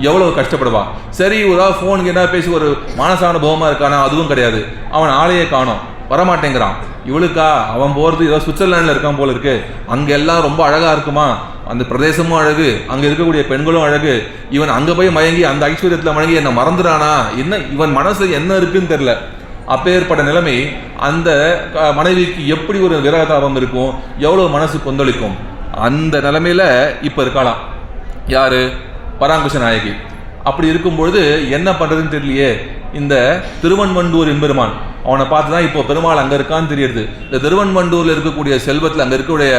எவ்வளவு கஷ்டப்படுவா. சரி, ஒரு ஃபோனுக்கு என்ன பேசி ஒரு மனசானுபவமாக இருக்கானா, அதுவும் கிடையாது. அவன் ஆளையே காணோம், வரமாட்டேங்கிறான். இவளுக்கா அவன் போகிறது ஏதோ சுவிட்சர்லாண்டில் இருக்கான் போல இருக்கு. அங்கே எல்லாம் ரொம்ப அழகாக இருக்குமா, அந்த பிரதேசமும் அழகு, அங்கே இருக்கக்கூடிய பெண்களும் அழகு. இவன் அங்கே போய் மயங்கி அந்த ஐஸ்வர்யத்தில் மயங்கி என்னை மறந்துடானா, என்ன இவன் மனசு என்ன இருக்குன்னு தெரில. அப்பேற்பட்ட நிலைமை அந்த மனைவிக்கு எப்படி ஒரு விரகதாபம் இருக்கும், எவ்வளோ மனசு கொந்தளிக்கும். அந்த நிலைமையில இப்போ இருக்கலாம் யாரு, பராங்குச நாயகி. அப்படி இருக்கும்பொழுது என்ன பண்றதுன்னு தெரியலையே. இந்த திருவன்வண்டூர் எம்பெருமான் அவனை பார்த்து தான் இப்போ பெருமாள் அங்கே இருக்கான்னு தெரியுது. இந்த திருவன்வண்டூரில் இருக்கக்கூடிய செல்வத்தில் அங்கே இருக்கக்கூடிய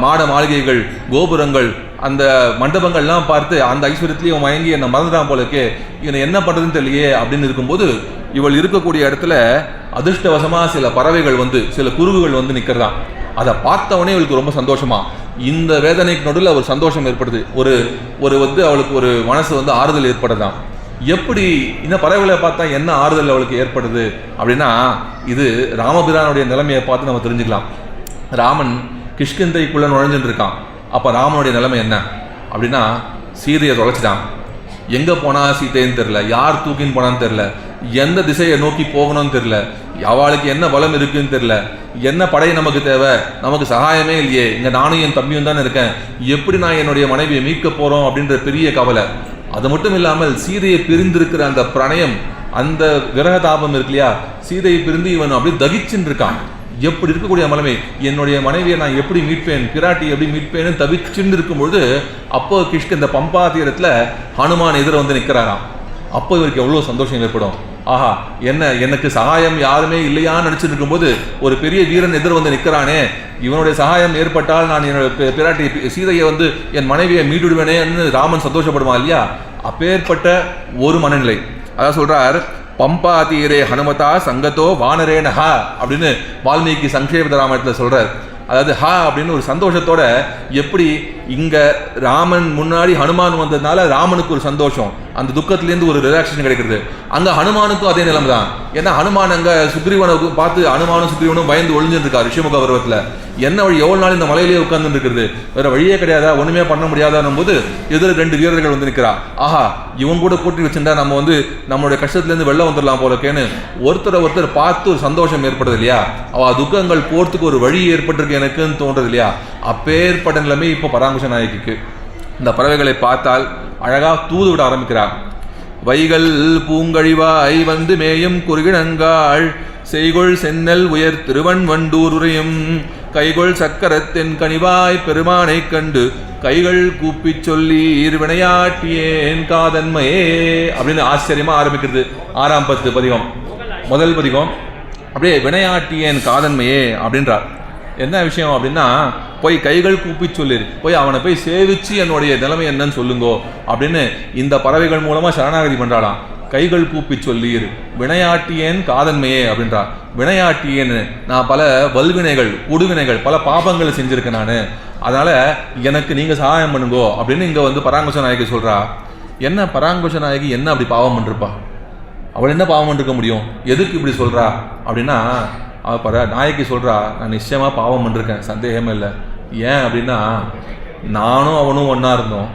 மாட மாளிகைகள், கோபுரங்கள், அந்த மண்டபங்கள்லாம் பார்த்து அந்த ஐஸ்வர்யத்திலையும் மயங்கி என்னை மறந்துடான் போல இருக்கே, இவனை என்ன பண்ணுறதுன்னு தெரியலையே அப்படின்னு இருக்கும்போது இவள் இருக்கக்கூடிய இடத்துல அதிர்ஷ்டவசமாக சில பறவைகள் வந்து, சில குருகுகள் வந்து நிற்கிறதான். அதை பார்த்தவொடனே இவளுக்கு ரொம்ப சந்தோஷமா, இந்த வேதனைக்கு நடுவில் ஒரு சந்தோஷம் ஏற்படுது. ஒரு வந்து அவளுக்கு ஒரு மனசு வந்து ஆறுதல் ஏற்படுதான். எப்படி இந்த பறவைகளை பார்த்தா என்ன ஆறுதல் அவளுக்கு ஏற்படுது அப்படின்னா, இது ராமபிரானுடைய நிலைமையை பார்த்து நம்ம தெரிஞ்சுக்கலாம். ராமன் கிஷ்கிந்தைக்குள்ள நுழைஞ்சுட்டு இருக்கான். அப்போ ராமனுடைய நிலைமை என்ன அப்படின்னா, சீதையை தொலைச்சிட்டான். எங்கே போனா சீதைன்னு தெரில, யார் தூக்கின்னு போனான்னு தெரில, எந்த திசையை நோக்கி போகணும்னு தெரில, அவளுக்கு என்ன பலம் இருக்குன்னு தெரில, என்ன படை நமக்கு தேவை, நமக்கு சகாயமே இல்லையே, இங்கே நானும் என் தம்பியும் தானே இருக்கேன், எப்படி நான் என்னுடைய மனைவியை மீட்க போகிறோம் அப்படின்ற பெரிய கவலை. அது மட்டும் இல்லாமல் சீதையை பிரிந்திருக்கிற அந்த பிரணயம், அந்த விரகதாபம் இருக்கு இல்லையா, சீதையை பிரிந்து இவன் அப்படி தகிச்சுன்னு இருக்கான். எப்படி இருக்கக்கூடிய நிலைமை, என்னுடைய மனைவியை நான் எப்படி மீட்பேன், பிராட்டி எப்படி மீட்பேன்னு தவிச்சுன்னு இருக்கும்பொழுது அப்போ இந்த பம்பா தீரத்தில் ஹனுமான் எதிர வந்து நிற்கிறாராம். அப்போ இவருக்கு எவ்வளோ சந்தோஷம் ஏற்படும். ஆஹா, எனக்கு சகாயம் யாருமே இல்லையான்னு நினச்சிட்டு இருக்கும்போது ஒரு பெரிய வீரன் எதிர் வந்து நிற்கிறானே, இவனுடைய சகாயம் ஏற்பட்டால் நான் என்னோட பிராட்டி சீதையை வந்து என் மனைவியை மீட்டுடுவேனேன்னு ராமன் சந்தோஷப்படுவான் இல்லையா. அப்பேற்பட்ட ஒரு மனநிலை. அதான் சொல்றார், பம்பா தீரே ஹனுமதா சங்கத்தோ வானரேனஹா அப்படின்னு வால்மீகி சங்கேப ராமாயணத்தில் சொல்றார். அதாவது ஹா அப்படின்னு ஒரு சந்தோஷத்தோட, எப்படி இங்க ராமன் முன்னாடி ஹனுமான் வந்ததுனால ராமனுக்கு ஒரு சந்தோஷம், அந்த துக்கத்திலேருந்து ஒரு ரிலாக்ஸேஷன் கிடைக்கிறது. அங்க ஹனுமானுக்கும் அதே நிலைமை தான். ஏன்னா ஹனுமான் அங்க சுக்ரீவனை பார்த்து ஹனுமானும் சுக்ரீவனும் பயந்து ஒளிஞ்சுட்டு இருக்காரு ரிஷிமுக பருவத்தில். என்ன வழி, எவ்வளவு நாள் இந்த மலையிலேயே உட்கார்ந்து இருக்கிறது, வேற வழியே கிடையாதா, ஒண்ணுமே பண்ண முடியாதான்னும் போது எதிர 2 வீரர்கள் வந்து நிற்கிறா. ஆஹா, இவன் கூட கூட்டி வச்சுட்டா நம்ம வந்து நம்மளுடைய கஷ்டத்திலேருந்து வெளில வந்துடலாம் போலக்கேன்னு ஒருத்தர் பார்த்து ஒரு சந்தோஷம் ஏற்படுது இல்லையா. அவ துக்கங்கள் போறதுக்கு ஒரு வழி ஏற்பட்டிருக்கு எனக்குன்னு தோன்றது இல்லையா. அப்பேற்பட்ட நிலைமை இப்போ பராங்குச நாயகிக்கு. இந்த பறவைகளை பார்த்தால் அழகா தூது விட ஆரம்பிக்கிறார். வைகள் பூங்கழிவாய் வந்து மேயும் குறுகிணங்காள் செய்கொள் சென்னல் உயர் திருவன்வண்டூர் உரையும் கைகொள் சக்கரத்தின் கனிவாய் பெருமானை கண்டு கைகள் கூப்பி சொல்லி வினையாட்டியேன் காதன்மையே அப்படின்னு ஆச்சரியமா ஆரம்பிக்கிறது. 6ஆம் 10 பதிகம், முதல் பதிகம். அப்படியே வினையாட்டியேன் காதன்மையே அப்படின்றார். என்ன விஷயம் அப்படின்னா, போய் கைகள் கூப்பி சொல்லிரு, போய் அவனை போய் சேவிச்சு என்னுடைய நிலைமை என்னன்னு சொல்லுங்கோ அப்படின்னு இந்த பறவைகள் மூலமா சரணாகதி பண்றாளாம். கைகள் கூப்பி சொல்லீர் வினையாட்டியேன் காதன்மையே அப்படின்றார். வினையாட்டியேன்னு நான் பல வல்வினைகள் உடுவினைகள் பல பாபங்களை செஞ்சிருக்கேன் நான், அதனால எனக்கு நீங்க சகாயம் பண்ணுங்கோ அப்படின்னு இங்க வந்து பராங்குஷ நாயகி சொல்றா. என்ன பராங்குஷ நாயகி என்ன அப்படி பாவம் பண்ணிருப்பா? அவள் என்ன பாவம் பண்ணிருக்க முடியும்? எதுக்கு இப்படி சொல்றா அப்படின்னா, நாயகி சொல்றா, நான் நிச்சயமா பாவம் பண்ணிருக்கேன், சந்தேகமே இல்லை. ஏன் அப்படின்னா, நானும் அவனும் ஒன்னா இருந்தோம்,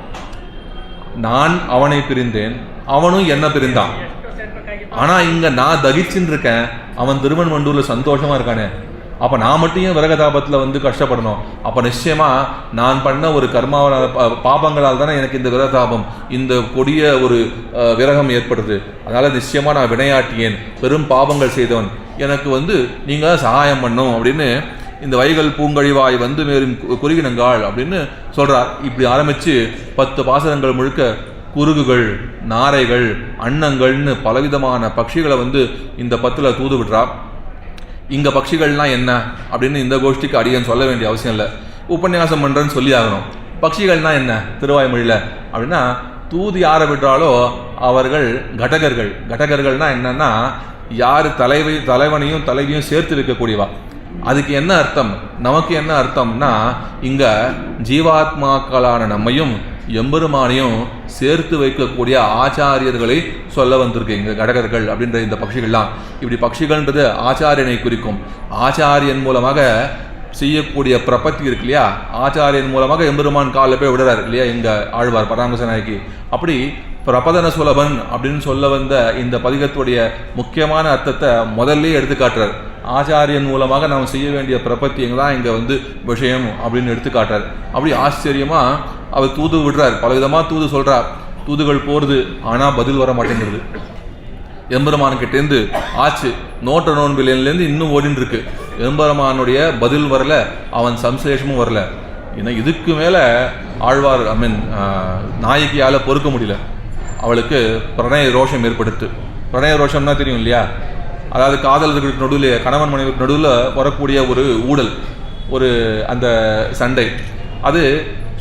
நான் அவனை பிரிந்தேன், அவனும் என்ன பிரிந்தான். ஆனா இங்க நான் தகிச்சுன்னு இருக்கேன், அவன் திருவன்வண்டூர்ல சந்தோஷமா இருக்கானே. அப்ப நான் மட்டும் ஏன் விரகதாபத்துல வந்து கஷ்டப்படணும்? அப்ப நிச்சயமா நான் பண்ண ஒரு கர்மாவால் பாபங்களால் தானே எனக்கு இந்த விரகதாபம், இந்த கொடிய ஒரு விரகம் ஏற்படுது. அதனால நிச்சயமா நான் வினையாட்டியேன், பெரும் பாபங்கள் செய்தவன், எனக்கு வந்து நீங்க சகாயம் பண்ணும் அப்படின்னு இந்த வைகள் பூங்கழிவாய் வந்து மேலும் குறுகினங்காள் அப்படின்னு சொல்றார். இப்படி ஆரம்பிச்சு 10 பாசனங்கள் முழுக்க குருகுகள், நாரைகள், அன்னங்கள்னு பலவிதமான பட்சிகளை வந்து இந்த 10ல் தூது விடுறா. இங்க பட்சிகள்லாம் என்ன அப்படின்னு இந்த கோஷ்டிக்கு அடியன் சொல்ல வேண்டிய அவசியம் இல்லை, உபன்யாசம் பண்றேன்னு சொல்லி ஆகணும். பட்சிகள்னா என்ன திருவாய்மொழியில அப்படின்னா, தூது யாரை விடுறாலோ அவர்கள் கடகர்கள். கடகர்கள்னா என்னன்னா, யாரு தலைவனையும் தலைவியும் சேர்த்து வைக்கக்கூடியவா. அதுக்கு என்ன அர்த்தம், நமக்கு என்ன அர்த்தம்னா, இங்க ஜீவாத்மாக்களான நம்மையும் எம்பெருமானையும் சேர்த்து வைக்கக்கூடிய ஆச்சாரியர்களை சொல்ல வந்திருக்கு இங்க கடகர்கள் அப்படின்ற இந்த பட்சிகள்லாம். இப்படி பட்சிகள்ன்றது ஆச்சாரியனை குறிக்கும். ஆச்சாரியன் மூலமாக செய்யக்கூடிய பிரபத்தி இருக்கு இல்லையா, ஆச்சாரியன் மூலமாக எம்பெருமான் காலில் போய் விடுறாரு இல்லையா இங்க ஆழ்வார் பராங்குஷ நாயகி. அப்படி பிரபதன சுலபன் அப்படின்னு சொல்ல வந்த இந்த பதிகத்துடைய முக்கியமான அர்த்தத்தை முதல்ல எடுத்து காட்டுறார். ஆச்சாரியன் மூலமாக நாம் செய்ய வேண்டிய பிரபத்தியங்க தான் இங்க வந்து விஷயம் அப்படின்னு எடுத்து காட்டுறார். அப்படி ஆச்சரியமா அவர் தூது விடுறார், பலவிதமா தூது சொல்றார். தூதுகள் போறது, ஆனா பதில் வர மாட்டேங்கிறது. எம்பெருமான்கிட்டேருந்து ஆச்சு, நோட்ட நோன்பிலேருந்து இன்னும் ஓடின்னு இருக்கு. எம்பெருமானுடைய பதில் வரல, அவன் சம்சேஷமும் வரல. ஏன்னா இதுக்கு மேல ஆழ்வார் நாயகியால பொறுக்க முடியல. அவளுக்கு பிரணய ரோஷம் ஏற்படுத்து. பிரணய ரோஷம்னா தெரியும் இல்லையா, அதாவது காதலர்களுக்கு நடுவில், கணவன் மனைவிக்கு நடுவில் வரக்கூடிய ஒரு ஊடல், ஒரு அந்த சண்டை. அது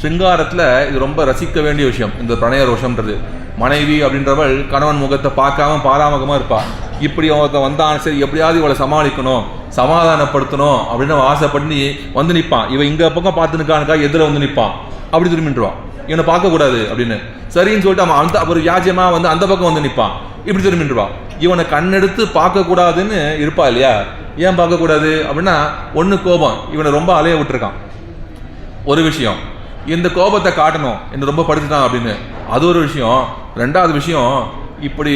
சிங்காரத்தில் இது ரொம்ப ரசிக்க வேண்டிய விஷயம், இந்த பிரணய ரோஷம்ன்றது. மனைவி அப்படின்றவள் கணவன் முகத்தை பார்க்காம பாராமுகமாக இருப்பாள். இப்படி அவன் வந்தான், சரி எப்படியாவது இவளை சமாளிக்கணும், சமாதானப்படுத்தணும் அப்படின்னு ஆசைப்பட்டு வந்து நிற்பான். இவன் இங்கே பக்கம் பார்த்து நிற்கானுக்கா, எதிர வந்து நிற்பான், அப்படி திரும்பிடுவான், இவனை பார்க்கக்கூடாது அப்படின்னு. சரின்னு சொல்லிட்டு அவன் அந்த ஒரு யாஜ்யமாக வந்து அந்த பக்கம் வந்து நிற்பான், இப்படி திரும்பிடுவான். இவனை கண்ணெடுத்து பார்க்கக்கூடாதுன்னு இருப்பா இல்லையா. ஏன் பார்க்கக்கூடாது அப்படின்னா, ஒன்று கோபம், இவனை ரொம்ப அலைய விட்டுருக்கான், ஒரு விஷயம். இந்த கோபத்தை காட்டணும், என்ன ரொம்ப படுத்துட்டான் அப்படின்னு, அது ஒரு விஷயம். ரெண்டாவது விஷயம், இப்படி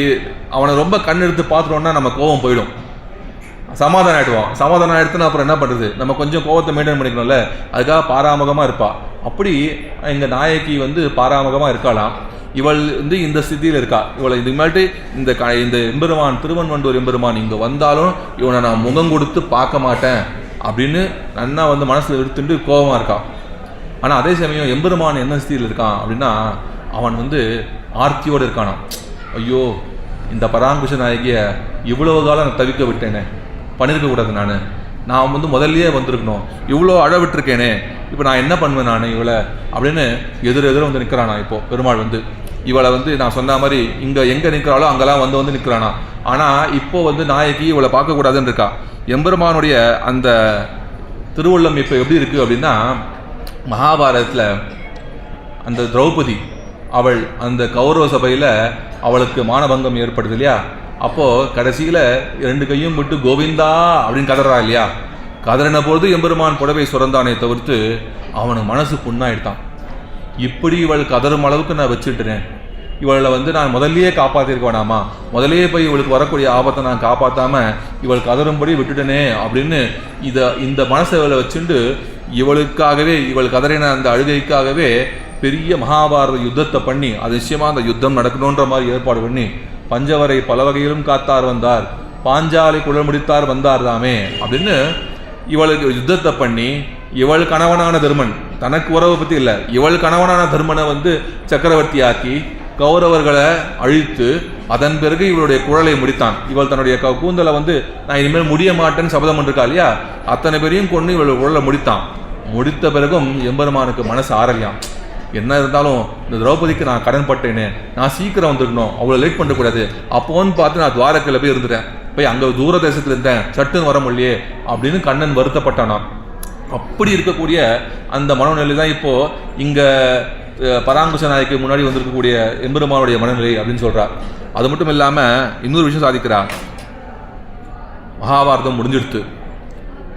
அவனை ரொம்ப கண்ணெடுத்து பார்த்துட்டோம்னா நம்ம கோபம் போயிடும், சமாதானம் ஆகிடுவோம். சமாதானம் ஆகிடுத்துன்னா அப்புறம் என்ன பண்ணுறது, நம்ம கொஞ்சம் கோபத்தை மெயின்டைன் பண்ணிக்கணும்ல, அதுக்காக பாராமுகமாக இருப்பா. அப்படி எங்கள் நாயகி வந்து பாராமுகமாக இருக்காளாம். இவள் வந்து இந்த ஸ்திதியில் இருக்கா. இவளை இதுக்கு மேட்டு இந்த எம்பெருமான் திருவன்வண்டூர் எம்பெருமான் இங்கே வந்தாலும் இவனை நான் முகம் கொடுத்து பார்க்க மாட்டேன் அப்படின்னு நன்னா வந்து மனசில் எடுத்துட்டு கோபமாக இருக்கான். ஆனால் அதே சமயம் எம்பெருமான் என்ன ஸ்திதியில் இருக்கான் அப்படின்னா, அவன் வந்து ஆர்த்தியோடு இருக்கானான். ஐயோ, இந்த பராங்குஷ நாயகியை இவ்வளவு காலம் நான் தவிக்க விட்டேனே, பண்ணியிருக்கக்கூடாது, நான் வந்து முதல்லையே வந்திருக்கணும், இவ்வளோ அழவிட்டுருக்கேனே, இப்போ நான் என்ன பண்ணுவேன் நான் இவளை அப்படின்னு எதிர வந்து நிற்கிறானா. இப்போ பெருமாள் வந்து இவளை வந்து நான் சொன்ன மாதிரி இங்கே எங்கே நிற்கிறாளோ அங்கெல்லாம் வந்து நிற்கிறானா. ஆனால் இப்போ வந்து நாயகி இவளை பார்க்கக்கூடாதுன்னு இருக்கா. எம்பெருமானுடைய அந்த திருவுள்ளம் இப்போ எப்படி இருக்குது அப்படின்னா, மகாபாரதத்தில் அந்த திரௌபதி அவள் அந்த கௌரவ சபையில் அவளுக்கு மானபங்கம் ஏற்படுது இல்லையா. அப்போது கடைசியில் 2 கையும் விட்டு கோவிந்தா அப்படின்னு கதறா இல்லையா. கதறின பொழுது எம்பெருமான் புடவை சுரந்தானே தவிர்த்து அவனுக்கு மனசு புண்ணாயிட்டான். இப்படி இவள் கதறும் அளவுக்கு நான் வச்சுட்டுறேன், இவளை வந்து நான் முதல்லையே காப்பாற்றிருக்க வேணாமா, முதலையே போய் இவளுக்கு வரக்கூடிய ஆபத்தை நான் காப்பாற்றாமல் இவள் கதறும்படி விட்டுட்டனே அப்படின்னு இந்த மனசை இவளை வச்சுட்டு இவளுக்காகவே, இவள் கதறின அந்த அழுகைக்காகவே பெரிய மகாபாரத யுத்தத்தை பண்ணி, அது நிச்சயமாக அந்த யுத்தம் நடக்கணுன்ற மாதிரி ஏற்பாடு பண்ணி, பஞ்சவரை பல வகையிலும் காத்தார் வந்தார், பாஞ்சாலை குழல் முடித்தார் வந்தார் தாமே அப்படின்னு இவளுக்கு யுத்தத்தை பண்ணி இவள் கணவனான தர்மன், தனக்கு உறவை பற்றி இல்லை, இவள் கணவனான தர்மனை வந்து சக்கரவர்த்தி ஆக்கி கௌரவர்களை அழித்து அதன் பிறகு இவளுடைய குழலை முடித்தான். இவள் தன்னுடைய கூந்தலை வந்து நான் இனிமேல் முடிய மாட்டேன்னு சபதம் பண்ணிருக்கா இல்லையா, அத்தனை பேரையும் கொண்டு இவள் குழலை முடித்தான். முடித்த பிறகும் எம்பெருமானுக்கு மனசு ஆறலையாம். என்ன இருந்தாலும் இந்த திரௌபதிக்கு நான் கடன் பட்டேனே, நான் சீக்கிரம் வந்துருக்கணும், அவ்வளோ லேட் பண்ணக்கூடாது. அப்போன்னு பார்த்து நான் துவாரக்கையில் போய் இருந்துட்டேன், போய் அங்கே தூர தேசத்தில் இருந்தேன், சட்டுன்னு வர முடியே அப்படின்னு கண்ணன் வருத்தப்பட்டானாம். அப்படி இருக்கக்கூடிய அந்த மனநிலை தான் இப்போ இங்க பராங்குச நாய்க்கு முன்னாடி வந்திருக்கக்கூடிய எம்பெருமானுடைய மனநிலை அப்படின்னு சொல்றார். அது மட்டும் இல்லாம இன்னொரு விஷயம் சாதிக்கிறார். மகாபாரதம்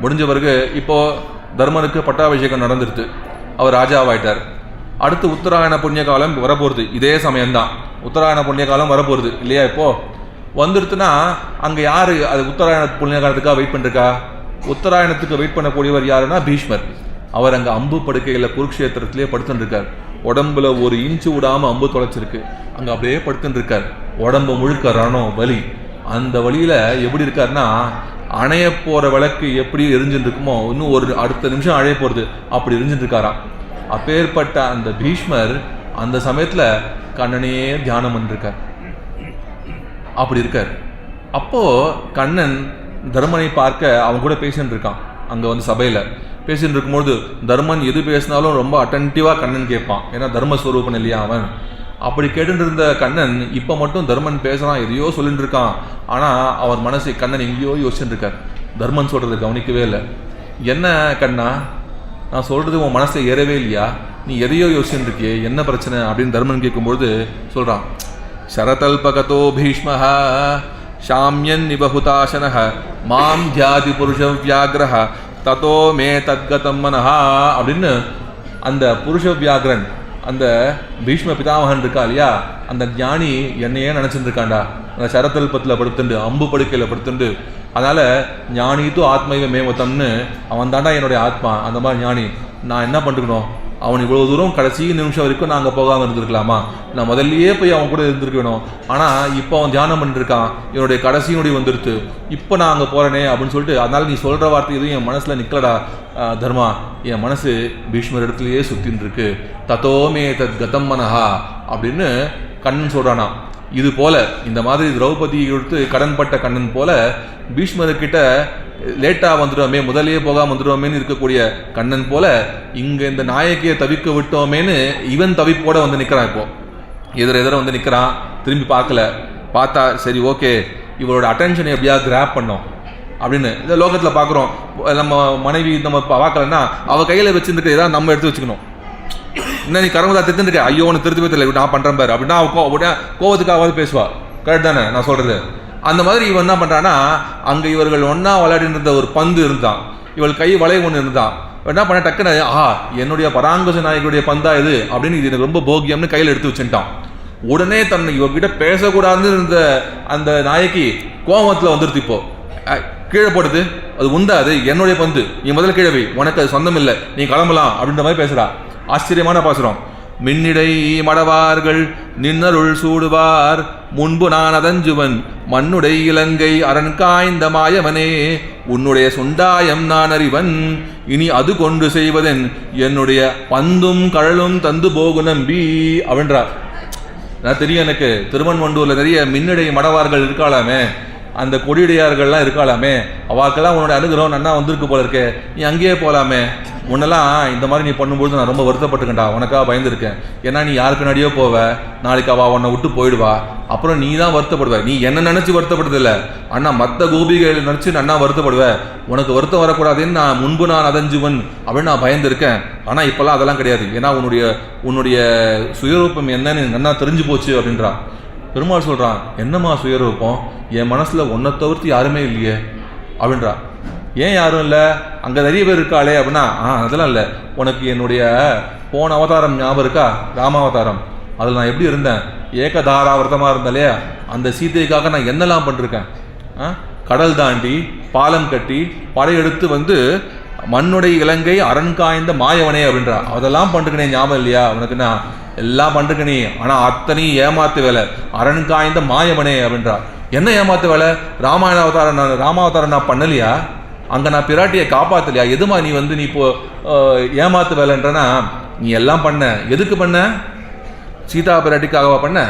முடிஞ்ச பிறகு இப்போ தர்மனுக்கு பட்டாபிஷேகம் நடந்துருது, அவர் ராஜாவாயிட்டார். அடுத்து உத்தராயண புண்ணிய காலம் வரப்போகுது, இதே சமயம்தான் உத்தராயண புண்ணிய காலம் வரப்போகுது இல்லையா. இப்போ வந்துடுத்துன்னா அங்கே யாரு அது உத்தராயண புண்ணிய காலத்துக்காக வெயிட் பண்ணிருக்கா? உத்தராயணத்துக்கு வெயிட் பண்ணக்கூடியவர் யாருன்னா பீஷ்மர். அவர் அங்கே அம்பு படுக்கையில் குருக்ஷேத்திரத்திலே படுத்துட்டு இருக்கார். உடம்புல ஒரு இன்ச்சு விடாமல் அம்பு தொலைச்சிருக்கு, அங்கே அப்படியே படுத்துட்டு இருக்கார். உடம்பு முழுக்க ரணம் வலி. அந்த வழியில் எப்படி இருக்காருன்னா, அணைய போகிற விளக்கு எப்படி எரிஞ்சுட்டு இருக்குமோ இன்னும் ஒரு அடுத்த நிமிஷம் அழைய போகிறது அப்படி எரிஞ்சுட்டு இருக்காராம். அப்பேற்பட்ட அந்த பீஷ்மர் அந்த சமயத்தில் கண்ணனையே தியானம் பண்ணிருக்கார். அப்படி இருக்கார். அப்போது கண்ணன் தர்மனை பார்க்க அவன் கூட பேசிட்டு இருக்கான். அங்கே வந்து சபையில் பேசிட்டு இருக்கும்போது தர்மன் எது பேசினாலும் ரொம்ப அட்டன்டிவாக கண்ணன் கேட்பான். ஏன்னா தர்மஸ்வரூபன் இல்லையா அவன். அப்படி கேட்டுட்டு இருந்த கண்ணன் இப்போ மட்டும் தர்மன் பேசுகிறான், எதையோ சொல்லிட்டு இருக்கான். ஆனால் அவர் மனசு கண்ணன் எங்கேயோ யோசிச்சுட்டு இருக்கார். தர்மன் சொல்கிறத கவனிக்கவே இல்லை. என்ன கண்ணா, நான் சொல்கிறது உன் மனசில் ஏறவே இல்லையா? நீ எதையோ யோசிச்சுட்டு இருக்கியே, என்ன பிரச்சனை அப்படின்னு தர்மன் கேட்கும்பொழுது சொல்கிறான். சரதல்பகதோ பீஷ்மஹ ஷாம்யன் நிபகுதாசனஹ மாம் தியாதி புருஷ வியாகிரஹ ததோ மே தத்கதம் மனஹா அப்படின்னு அந்த புருஷ வியாகிரன் அந்த பீஷ்ம பிதாமகன் இருக்கா இல்லையா, அந்த ஞானி என்னையே நினச்சிட்டு இருக்காண்டா. அந்த சரதல்பத்தில் படுத்துண்டு அம்பு படுக்கையில் படுத்துண்டு, அதனால் ஞானித்து ஆத்மைவ மேமத்தம்னு அவன் தாண்டா என்னுடைய ஆத்மா. அந்த மாதிரி ஞானி நான் என்ன பண்ணிருக்கணும்? அவன் இவ்வளோ தூரம் கடைசி நிமிஷம் வரைக்கும் நாங்கள் போகாமல் இருந்திருக்கலாமா? நான் முதல்லையே போய் அவன் கூட இருந்திருக்கணும். ஆனால் இப்போ அவன் தியானம் பண்ணிருக்கான், என்னுடைய கடைசி நொடி வந்துடுத்து, இப்போ நான் அங்கே போகிறேனே அப்படின்னு சொல்லிட்டு, அதனால் நீ சொல்கிற வார்த்தை எதுவும் என் மனசில் நிற்கலடா தர்மா. என் மனசு பீஷ்மர் இடத்துலையே சுற்றின்னு இருக்கு. தத்தோமே தத் கதம் மனஹா அப்படின்னு கண்ணன் சொல்கிறானா. இது போல இந்த மாதிரி திரௌபதி கொடுத்து கடன்பட்ட கண்ணன் போல பீஷ்மர்கிட்ட லேட்டாக வந்துடுவோமே, முதலையே போகாமல் வந்துடுவோமேன்னு இருக்கக்கூடிய கண்ணன் போல இங்கே இந்த நாயக்கியை தவிக்க விட்டோமேன்னு இவன் தவிப்போட வந்து நிற்கிறான். இப்போ எதிர வந்து நிற்கிறான், திரும்பி பார்த்தா சரி ஓகே இவரோட அட்டென்ஷனை எப்படியா கிராப் பண்ணோம் அப்படின்னு இந்த லோகத்தில் பார்க்குறோம். நம்ம மனைவி நம்ம பார்க்கலன்னா அவள் கையில் வச்சுருக்க ஏதாவது நம்ம எடுத்து வச்சுக்கணும். என்ன நீ கரமுதா திருத்துருக்க, ஐயோ ஒன்று திருத்தவே தெரியல நான் பண்ணுறேன் பாரு அப்படின்னா அவள் கோவத்துக்காவது பேசுவா. கரெக்ட் தானே நான் சொல்கிறது? அந்த மாதிரி இவன் என்ன பண்ணுறான்னா, அங்கே இவர்கள் ஒன்றா விளையாடிட்டு இருந்த ஒரு பந்து இருந்தான், இவள் கை வளைய ஒன்று இருந்தான். என்ன பண்ண டக்குன்னு என்னுடைய பராங்குச நாயகனுடைய பந்தா இது அப்படின்னு இது எனக்கு ரொம்ப போகியம்னு கையில் எடுத்து வச்சுட்டான். உடனே தன்னை இவகிட்ட பேசக்கூடாதுன்னு இருந்த அந்த நாயகி கோபத்தில் வந்துடுது. இப்போ கீழே போடுது, அது உண்டா, அது என்னுடைய பந்து, நீ முதல்ல கீழே வை, உனக்கு அது சொந்தம் இல்லை, நீ கிளம்பலாம் அப்படின்ற மாதிரி பேசுகிறா. ஆச்சரியமான பாசுரம். மின்னிடை மடவார்கள் நின்னருள் சூடுவார் முன்பு நான் அதஞ்சுவன் மண்ணுடை இலங்கை அரண் காய்ந்த மாயவனே உன்னுடைய சுண்டாயம் நான் அறிவன் இனி அது கொண்டு செய்வதென் என்னுடைய பந்தும் கழலும் தந்து போகு நம்பி அப்படின்றார். நான் தெரியும், எனக்கு திருமன்வண்டூரில் நிறைய மின்னிடை மடவார்கள் இருக்காளாமே, அந்த கொடியுடையார்கள்லாம் இருக்காளாமே, அவாக்கெல்லாம் உன்னோட அனுகிரகம் நன்னா வந்திருக்கு போல இருக்கே, நீ அங்கேயே போகலாமே. முன்னெல்லாம் இந்த மாதிரி நீ பண்ணும்போது நான் ரொம்ப வருத்தப்பட்டுக்கேன்டா, உனக்காக பயந்துருக்கேன். ஏன்னா நீ யாருக்கு நடியோ போவ, நாளைக்கு அவள் உன்னை விட்டு போயிடுவா, அப்புறம் நீ தான் வருத்தப்படுவ. நீ என்ன நினச்சி வருத்தப்படுறதில்ல, அண்ணா மற்ற கோபிகளை நினச்சி அண்ணா வருத்தப்படுவேன். உனக்கு வருத்தம் வரக்கூடாதுன்னு நான் முன்பு நான் அதஞ்சுவன் அப்படின்னு நான் பயந்துருக்கேன். ஆனால் இப்போல்லாம் அதெல்லாம் கிடையாது. ஏன்னா உன்னுடைய சுயரூபம் என்னன்னு நன்னா தெரிஞ்சு போச்சு அப்படின்றா. பெருமாள் சொல்கிறான், என்னம்மா சுயரூபம், என் மனசில் ஒன்றை தவிர்த்து யாருமே இல்லையே அப்படின்றா. ஏன் யாரும் இல்லை, அங்கே நிறைய பேர் இருக்காளே அப்படின்னா, அதெல்லாம் இல்லை, உனக்கு என்னுடைய போன அவதாரம் ஞாபகம் இருக்கா, ராமாவதாரம், அதில் நான் எப்படி இருந்தேன், ஏகதாராவிரதமாக இருந்தாலே, அந்த சீதைக்காக நான் என்னெல்லாம் பண்ணிருக்கேன். கடல் தாண்டி பாலம் கட்டி படையெடுத்து வந்து மண்ணுடைய இலங்கை அரண் காய்ந்த மாயவனே அப்படின்றா. அதெல்லாம் பண்ணிருக்கனே ஞாபகம் இல்லையா உனக்குன்னா? எல்லாம் பண்ணிருக்கனே, ஆனால் அத்தனையும் ஏமாத்து வேலை, அரண் காய்ந்த மாயவனே அப்படின்றா. என்ன ஏமாத்து வேலை? ராமாவதாரம் நான் பண்ணலையா? அங்கே நான் பிராட்டியை காப்பாற்றலையா? எதுமா நீ வந்து நீ இப்போ ஏமாத்து வேலைன்றனா? நீ எல்லாம் பண்ண, எதுக்கு பண்ண? சீதா பிராட்டிக்காகவா பண்ண?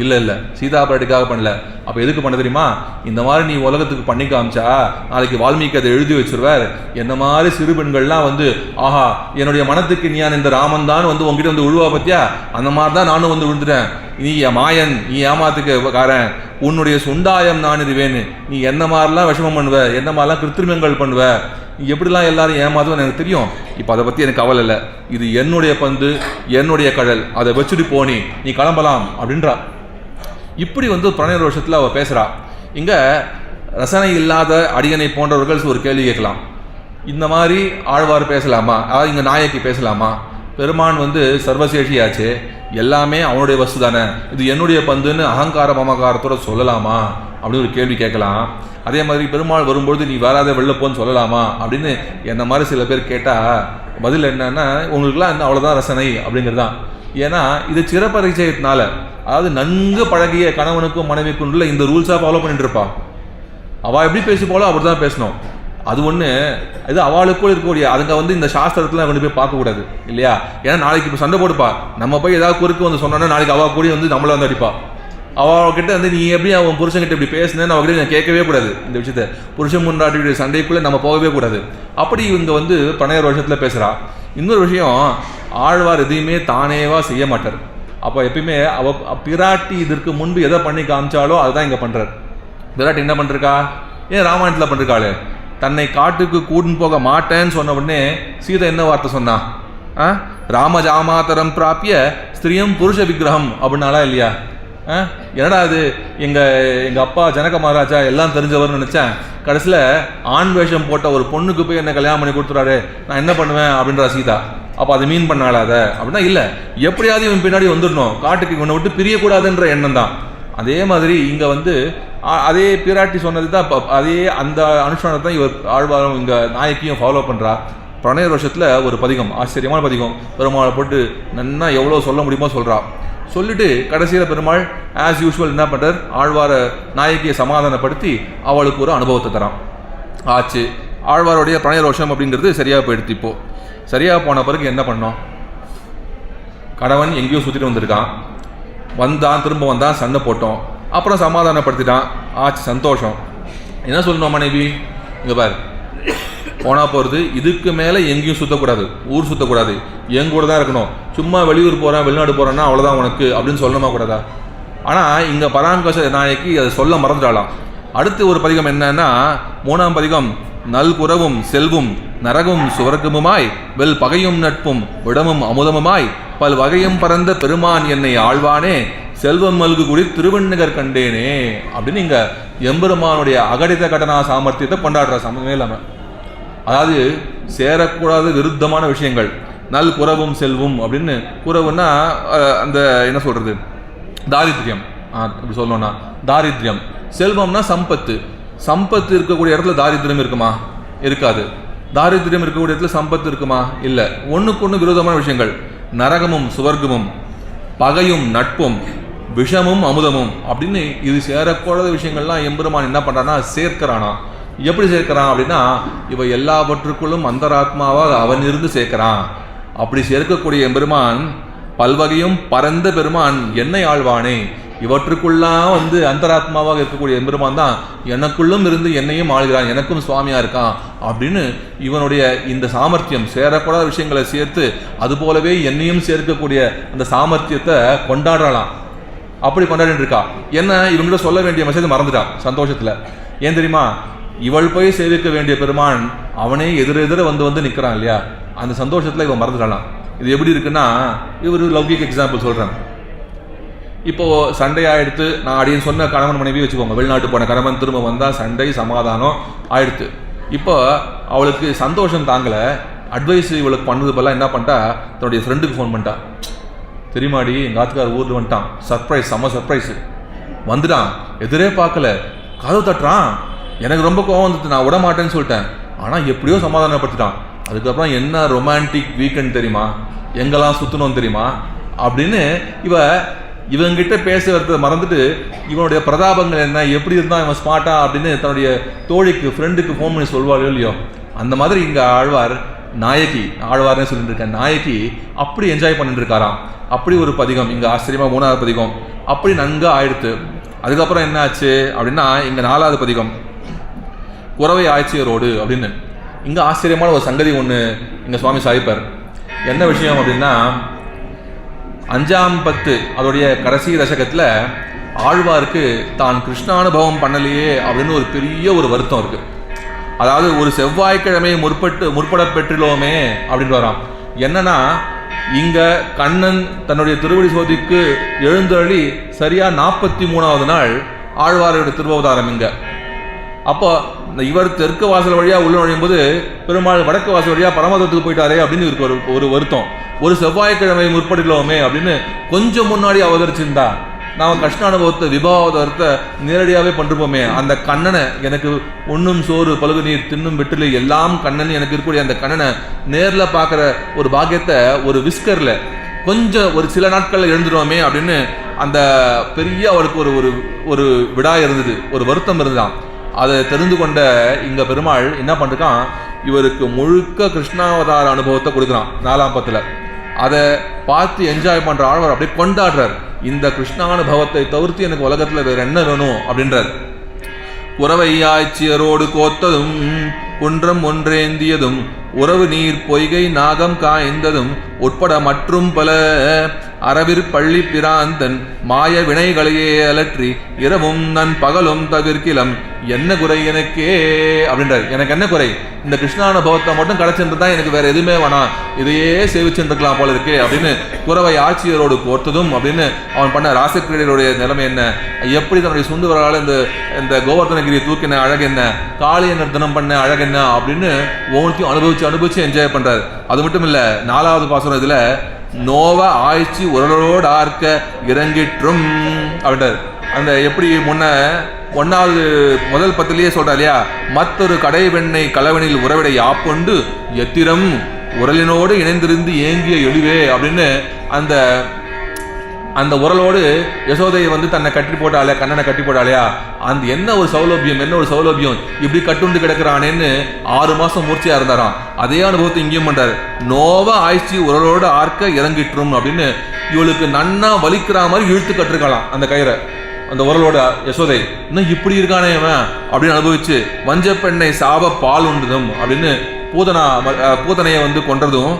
இல்லை, சீதா பிராட்டிக்காக பண்ணல. அப்போ எதுக்கு பண்ண தெரியுமா? இந்த மாதிரி நீ உலகத்துக்கு பண்ணி காமிச்சா நாளைக்கு வால்மீகி அதை எழுதி வச்சிருவார். என்ன மாதிரி சிறு பெண்கள்லாம் வந்து ஆஹா என்னுடைய மனத்துக்கு நீ இந்த ராமன் தான் வந்து உங்ககிட்ட வந்து விழுவா பத்தியா, அந்த மாதிரி தான் நானும் வந்து விழுந்துட்டேன். நீ மாயன், நீ ஏமாத்துக்கு காரன், உன்னுடைய சுண்டாயம் நான் இதுவேன்னு நீ என்ன மாதிரிலாம் விஷமம் பண்ணுவ, என்ன மாதிரிலாம் கிருத்திரிமங்கள் பண்ணுவ, நீ எப்படிலாம் எல்லாரும் ஏமாத்துவன்னு எனக்கு தெரியும். இப்போ அதை பற்றி எனக்கு கவலை இல்லை. இது என்னுடைய பந்து, என்னுடைய கடல், அதை வச்சுட்டு போனி நீ கிளம்பலாம் அப்படின்றா. இப்படி வந்து பிரணய ரோஷத்தில் அவள் பேசுகிறா. இங்கே ரசனை இல்லாத அடியனை போன்றவர்கள் ஒரு கேள்வி கேட்கலாம். இந்த மாதிரி ஆழ்வார் பேசலாமா? அதாவது இங்கே நாயக்கி பேசலாமா? பெருமான் வந்து சர்வசேஷியாச்சு, எல்லாமே அவனுடைய வஸ்து தானே, இது என்னுடைய பந்துன்னு அகங்கார மமகாரத்தோட சொல்லலாமா அப்படின்னு ஒரு கேள்வி கேட்கலாம். அதே மாதிரி பெருமாள் வரும்பொழுது நீ வராத வெளிலப்போன்னு சொல்லலாமா அப்படின்னு என்ன மாதிரி சில பேர் கேட்டால் பதில் என்னன்னா, உங்களுக்குலாம் என்ன அவ்வளோதான் ரசனை அப்படிங்கிறது தான். ஏன்னா இது சிறப்பரிச்சயத்தினால, அதாவது நன்கு பழகிய கணவனுக்கும் மனைவிக்கும் இந்த ரூல்ஸாக ஃபாலோ பண்ணிட்டு இருப்பா. அவள் எப்படி பேசி போலோ அப்படி தான் பேசணும். அது ஒன்று, இது அவளுக்குள் இருக்கக்கூடிய அதுங்க வந்து இந்த சாஸ்திரத்தில் கொண்டு போய் பார்க்கக்கூடாது இல்லையா? ஏன்னா நாளைக்கு இப்போ சண்டை போடுப்பா, நம்ம போய் ஏதாவது குறுக்கு வந்து சொன்னோன்னா நாளைக்கு அவள் கூட வந்து நம்மளை வந்து அடிப்பா. அவகிட்ட வந்து நீ எப்படி அவன் புருஷன்கிட்ட இப்படி பேசினேன்னு அவகிட்ட நான் கேட்கவே கூடாது. இந்த விஷயத்த புருஷன் முன்னாடி சண்டைக்குள்ளே நம்ம போகவே கூடாது. அப்படி இவங்க வந்து பிரணய ரோஷத்தில் பேசுகிறா. இன்னொரு விஷயம், ஆழ்வார் எதையுமே தானேவா செய்ய மாட்டார். அப்போ எப்பயுமே பிராட்டி இதற்கு முன்பு எதை பண்ணி காமிச்சாலோ அதுதான் இங்கே பண்ணுறார். பிராட்டி என்ன பண்ணிருக்கா? ஏன் ராமாயணத்தில் பண்ணிருக்காளே, தன்னை காட்டுக்கு கூட்டின்னு போக மாட்டேன்னு சொன்ன உடனே சீதை என்ன வார்த்தை சொன்னா? ராமஜாமாதரம் பிராப்பிய ஸ்திரியம் புருஷ விக்கிரகம் அப்படின்னாலா இல்லையா? என்னடா அது, எங்கள் அப்பா ஜனக மகாராஜா எல்லாம் தெரிஞ்சவர்னு நினச்சேன், கடைசியில் ஆண் வேஷம் போட்ட ஒரு பொண்ணுக்கு போய் என்ன கல்யாணம் பண்ணி கொடுத்துறாரு, நான் என்ன பண்ணுவேன் அப்படின்றா சீதா. அப்போ அதை மீன் பண்ணாலாத அப்படின்னா இல்லை, எப்படியாவது இவன் பின்னாடி வந்துடணும், காட்டுக்கு இவனை விட்டு பிரியக்கூடாதுன்ற எண்ணம் தான். அதே மாதிரி இங்கே வந்து அதே பிராட்டி சொன்னது தான், அதே அந்த அனுஷ்டானத்தை தான் இவர் ஆழ்வாரும் இங்கே நாயக்கியும் ஃபாலோ பண்ணுறா. பிரணய ரோஷத்தில் ஒரு பதிகம், ஆச்சரியமான பதிகம், பெருமாளை போட்டு நன்னா எவ்வளோ சொல்ல முடியுமோ சொல்கிறா. சொல்லிட்டு கடைசியில் பெருமாள் ஆஸ் யூஷுவல் என்ன பண்ணுறார், ஆழ்வார நாயகியை சமாதானப்படுத்தி அவளுக்கு ஒரு அனுபவத்தை தரான். ஆச்சு, ஆழ்வாருடைய பிரணய ரோஷம் அப்படிங்கிறது சரியாக போயிடுத்து. இப்போது சரியாக போன பிறகு என்ன பண்ணோம்? கணவன் எங்கேயோ சுற்றிட்டு வந்திருக்கான், வந்தான், திரும்ப வந்தான், சண்டை போட்டோம், அப்புறம் சமாதானப்படுத்திட்டான், ஆச்சு, சந்தோஷம். என்ன சொல்லணும் மனைவி? இங்கே பாரு, போனால் போகிறது, இதுக்கு மேலே எங்கேயும் சுற்றக்கூடாது, ஊர் சுற்றக்கூடாது, என் கூட தான் இருக்கணும், சும்மா வெளியூர் போகிறேன் வெளிநாடு போகிறேன்னா அவ்வளோதான் உனக்கு அப்படின்னு சொல்லணுமா கூடாதா? ஆனால் இங்கே பராங்கச நாயக்கி அதை சொல்ல மறந்துடாலாம். அடுத்து ஒரு பதிகம் என்னன்னா, 3ஆம் பதிகம், நல்குறவும் செல்வும் நரகும் சுவர்க்கமுமாய் வெல் பகையும் நட்பும் விடமும் அமுதமுமாய் பல் வகையும் பறந்த பெருமான் என்னை ஆழ்வானே செல்வம் மல்கு குடி திருவண்ணகர் கண்டேனே அப்படின்னு இங்கே எம்பெருமானுடைய அகடித கடனா சாமர்த்தியத்தை கொண்டாடுற சமயமே இல்லாமல், அதாவது சேரக்கூடாத விருத்தமான விஷயங்கள். நல் குறவும் செல்வும் அப்படின்னு, குறவுன்னா அந்த என்ன சொல்கிறது, தாரித்ரியம், இப்படி சொல்லணும்னா தாரித்ரியம். செல்வம்னா சம்பத்து, சம்பத்து இருக்கக்கூடிய இடத்துல தாரித்ரியம் இருக்குமா? இருக்காது. தாரித்ரியம் இருக்கக்கூடிய இடத்துல சம்பத்து இருக்குமா? இல்லை. ஒன்றுக்கு ஒன்று விரோதமான விஷயங்கள். நரகமும் சுவர்க்கமும், பகையும் நட்பும், விஷமும் அமுதமும் அப்படின்னு இது சேரக்கூடாத விஷயங்கள்லாம் எம்பெருமான் என்ன பண்ணுறான்னா சேர்க்கிறானா. எப்படி சேர்க்கிறான் அப்படின்னா, இவ எல்லாவற்றுக்குள்ளும் அந்தராத்மாவாக அவன் இருந்து சேர்க்கிறான். அப்படி சேர்க்கக்கூடிய எம்பெருமான் பல்வகையும் பரந்த பெருமான் என்னை ஆழ்வானே, இவற்றுக்குள்ளாம் வந்து அந்தராத்மாவாக இருக்கக்கூடிய எம்பெருமான் தான் எனக்குள்ளும் இருந்து என்னையும் ஆள்கிறான், எனக்கும் சுவாமியா இருக்கான் அப்படின்னு இவனுடைய இந்த சாமர்த்தியம், சேரக்கூடாத விஷயங்களை சேர்த்து அது போலவே என்னையும் சேர்க்கக்கூடிய அந்த சாமர்த்தியத்தை கொண்டாடலாம். அப்படி கொண்டாடிட்டு இருக்கா. என்ன, இவங்கள்ட்ட சொல்ல வேண்டிய மெசேஜ் மறந்துட்டான் சந்தோஷத்துல. ஏன் தெரியுமா? இவள் போய் சேவிக்க வேண்டிய பெருமான் அவனே எதிரெதிர வந்து நிற்கிறான் இல்லையா, அந்த சந்தோஷத்தில் இவன் மறந்துடலாம். இது எப்படி இருக்குன்னா, இவர் லௌகிக் எக்ஸாம்பிள் சொல்கிறேன். இப்போது சண்டையாகிடுத்து, நான் அப்படின்னு சொன்ன கணவன் மனைவி வச்சுக்கோங்க, வெளிநாட்டு போன கணவன் திரும்ப வந்தால் சண்டை சமாதானம் ஆயிடுத்து. இப்போ அவளுக்கு சந்தோஷம் தாங்கலை, அட்வைஸ் இவளுக்கு பண்ணது போல என்ன பண்ணிட்டா, தன்னுடைய ஃப்ரெண்டுக்கு ஃபோன் பண்ணிட்டா. தெரியுமாடி, எங்கள் ஆத்துக்கார் ஊரில் வந்துட்டான், சர்ப்ரைஸ், செம்ம சர்ப்ரைஸு, வந்துட்டான், எதிரே பார்க்கல, கதவு தட்டுறான், எனக்கு ரொம்ப கோவம் வந்துட்டு, நான் விட மாட்டேன்னு சொல்லிட்டேன், ஆனால் எப்படியோ சமாதானப்படுத்திட்டான். அதுக்கப்புறம் என்ன ரொமான்டிக் வீக்கெண்ட் தெரியுமா, எங்கெல்லாம் சுற்றணும் தெரியுமா அப்படின்னு இவ இவங்கிட்ட பேசுறத மறந்துட்டு இவனுடைய பிரதாபங்கள் என்ன, எப்படி இருந்தால் இவன் ஸ்மார்ட்டா அப்படின்னு தன்னுடைய தோழிக்கு ஃப்ரெண்டுக்கு ஃபோன் பண்ணி சொல்வாளோ இல்லையோ, அந்த மாதிரி இங்கே ஆழ்வார் நாயகி, ஆழ்வார்னே சொல்லிட்டு இருக்கேன், நாயகி அப்படி என்ஜாய் பண்ணிட்டு இருக்காராம். அப்படி ஒரு பதிகம் இங்கே ஆச்சரியமாக 3வது பதிகம் அப்படி நன்கு ஆயிடுத்து. அதுக்கப்புறம் என்ன ஆச்சு அப்படின்னா இங்கே 4வது பதிகம் குறவை ஆய்ச்சியரோடு அப்படின்னு. இங்கே ஆச்சரியமான ஒரு சங்கதி ஒன்று இங்கே சுவாமி சாதிப்பார். என்ன விஷயம் அப்படின்னா 5ஆம் பத்து அதோடைய கடைசி தசகத்தில் ஆழ்வாருக்கு தான் கிருஷ்ணானுபவம் பண்ணலையே அப்படின்னு ஒரு பெரிய ஒரு வருத்தம் இருக்கு. அதாவது ஒரு செவ்வாய்க்கிழமை முற்பட பெற்றுள்ளோமே அப்படின்னு வரான். என்னன்னா இங்க கண்ணன் தன்னுடைய திருவடி சோதிக்கு எழுந்தருளி சரியா 43வது நாள் ஆழ்வாரோட திருவவதாரம் இங்க. அப்போ இவர் தெற்கு வாசல் வழியா உள்ள நுழையும் போது பெருமாள் வடக்கு வாசல் வழியா பரமதத்துக்கு போயிட்டாரே அப்படின்னு இவருக்கு ஒரு வருத்தம். ஒரு செவ்வாய்க்கிழமை முற்படுகிறோமே அப்படின்னு கொஞ்சம் முன்னாடி அவதரிச்சிருந்தா நாம் கிருஷ்ணானுபவத்தை விபாவதாரத்தை நேரடியாகவே பண்ணிருப்போமே. அந்த கண்ணனை எனக்கு உண்ணும் சோறு பழுகு நீர் தின்னும் வெற்றிலை எல்லாம் கண்ணன் எனக்கு இருக்கக்கூடிய அந்த கண்ணனை நேரில் பார்க்குற ஒரு பாக்கியத்தை ஒரு விஸ்கரில் கொஞ்சம் ஒரு சில நாட்களில் எழுந்துடுவோமே அப்படின்னு அந்த பெரிய அவருக்கு ஒரு ஒரு விடா இருந்தது, ஒரு வருத்தம் இருந்தான். அதை தெரிந்து கொண்ட இங்கே பெருமாள் என்ன பண்ணிருக்கான், இவருக்கு முழுக்க கிருஷ்ணாவதார அனுபவத்தை கொடுக்குறான் 4ஆம் பத்தில். அதை பார்த்து என்ஜாய் பண்ணுற ஆழ்வார் அப்படியே கொண்டாடுறார். இந்த கிருஷ்ணானுபவத்தை தவிர்த்து எனக்கு உலகத்தில் வேற என்ன வேணும் அப்படின்றார். குறவை ஆய்ச்சியரோடு கோத்ததும் குன்றம் ஒன்றேந்தியதும் உறவு நீர் பொய்கை நாகம் காய்ந்ததும் உட்பட மற்றும் பல அரவிற் பள்ளி பிராந்தன் மாய வினைகளையே அலற்றி இரவும் நன் பகலும் தவிர்க்கிலம் என்ன குறை எனக்கே அப்படின்றார். எனக்கு என்ன குறை, இந்த கிருஷ்ணானுபவத்தை மட்டும் கிடைச்சிருந்தா எனக்கு வேற எதுவுமே வேணாம், இதையே சேவிச்சுருக்கலாம் போல இருக்கு அப்படின்னு குறவை ஆட்சியரோடு கோர்த்ததும் அப்படின்னு அவன் பண்ண ராசக்கிரீடருடைய நிலைமை என்ன, எப்படி தன்னுடைய சுண்டுவரால் இந்த கோவர்தனகிரியை தூக்கின அழகு என்ன, காளிய நர்த்தனம் பண்ண அழகு என்ன அப்படின்னு ஒவ்வொன்றையும் அனுபவிச்சு என்ஜாய் பண்றாரு. அது மட்டும் இல்ல 4வது பாசுரம் இதுல நோவ ஆய்ச்சி உரலோடு ஆர்க்க இறங்கிற்றும் அப்படின்றார். அந்த எப்படி முன்ன 1வது முதல் பத்திலேயே சொல்றா இல்லையா, மற்றொரு கடை வெண்ணை கலவனில் உறவிடை ஆப்பொண்டு எத்திரம் உரலினோடு இணைந்திருந்து ஏங்கிய எழுவே அப்படின்னு அந்த உரலோடு யசோதையை தன்னை கட்டி போட்டாலே, கண்ணனை கட்டி போட்டாலையா, அந்த என்ன ஒரு சௌலபியம் இப்படி கட்டுண்டு கிடக்கிறானேன்னு 6 மாசம் மூர்ச்சியா இருந்தாராம். அதே அனுபவத்தை இங்கேயும் பண்றாரு. நோவ ஆய்ச்சி உரலோடு ஆர்க்க இறங்கிற்றும் அப்படின்னு இவளுக்கு நன்னா வலிக்கிற மாதிரி இழுத்து கட்டிருக்கலாம் அந்த கயிறை, அந்த உரலோட யசோதை. இன்னும் இப்படி இருக்கானே அவன் அப்படின்னு அனுபவிச்சு வஞ்ச பெண்ணை சாப பால் உண்டுதும் அப்படின்னு பூதனையை கொன்றதும்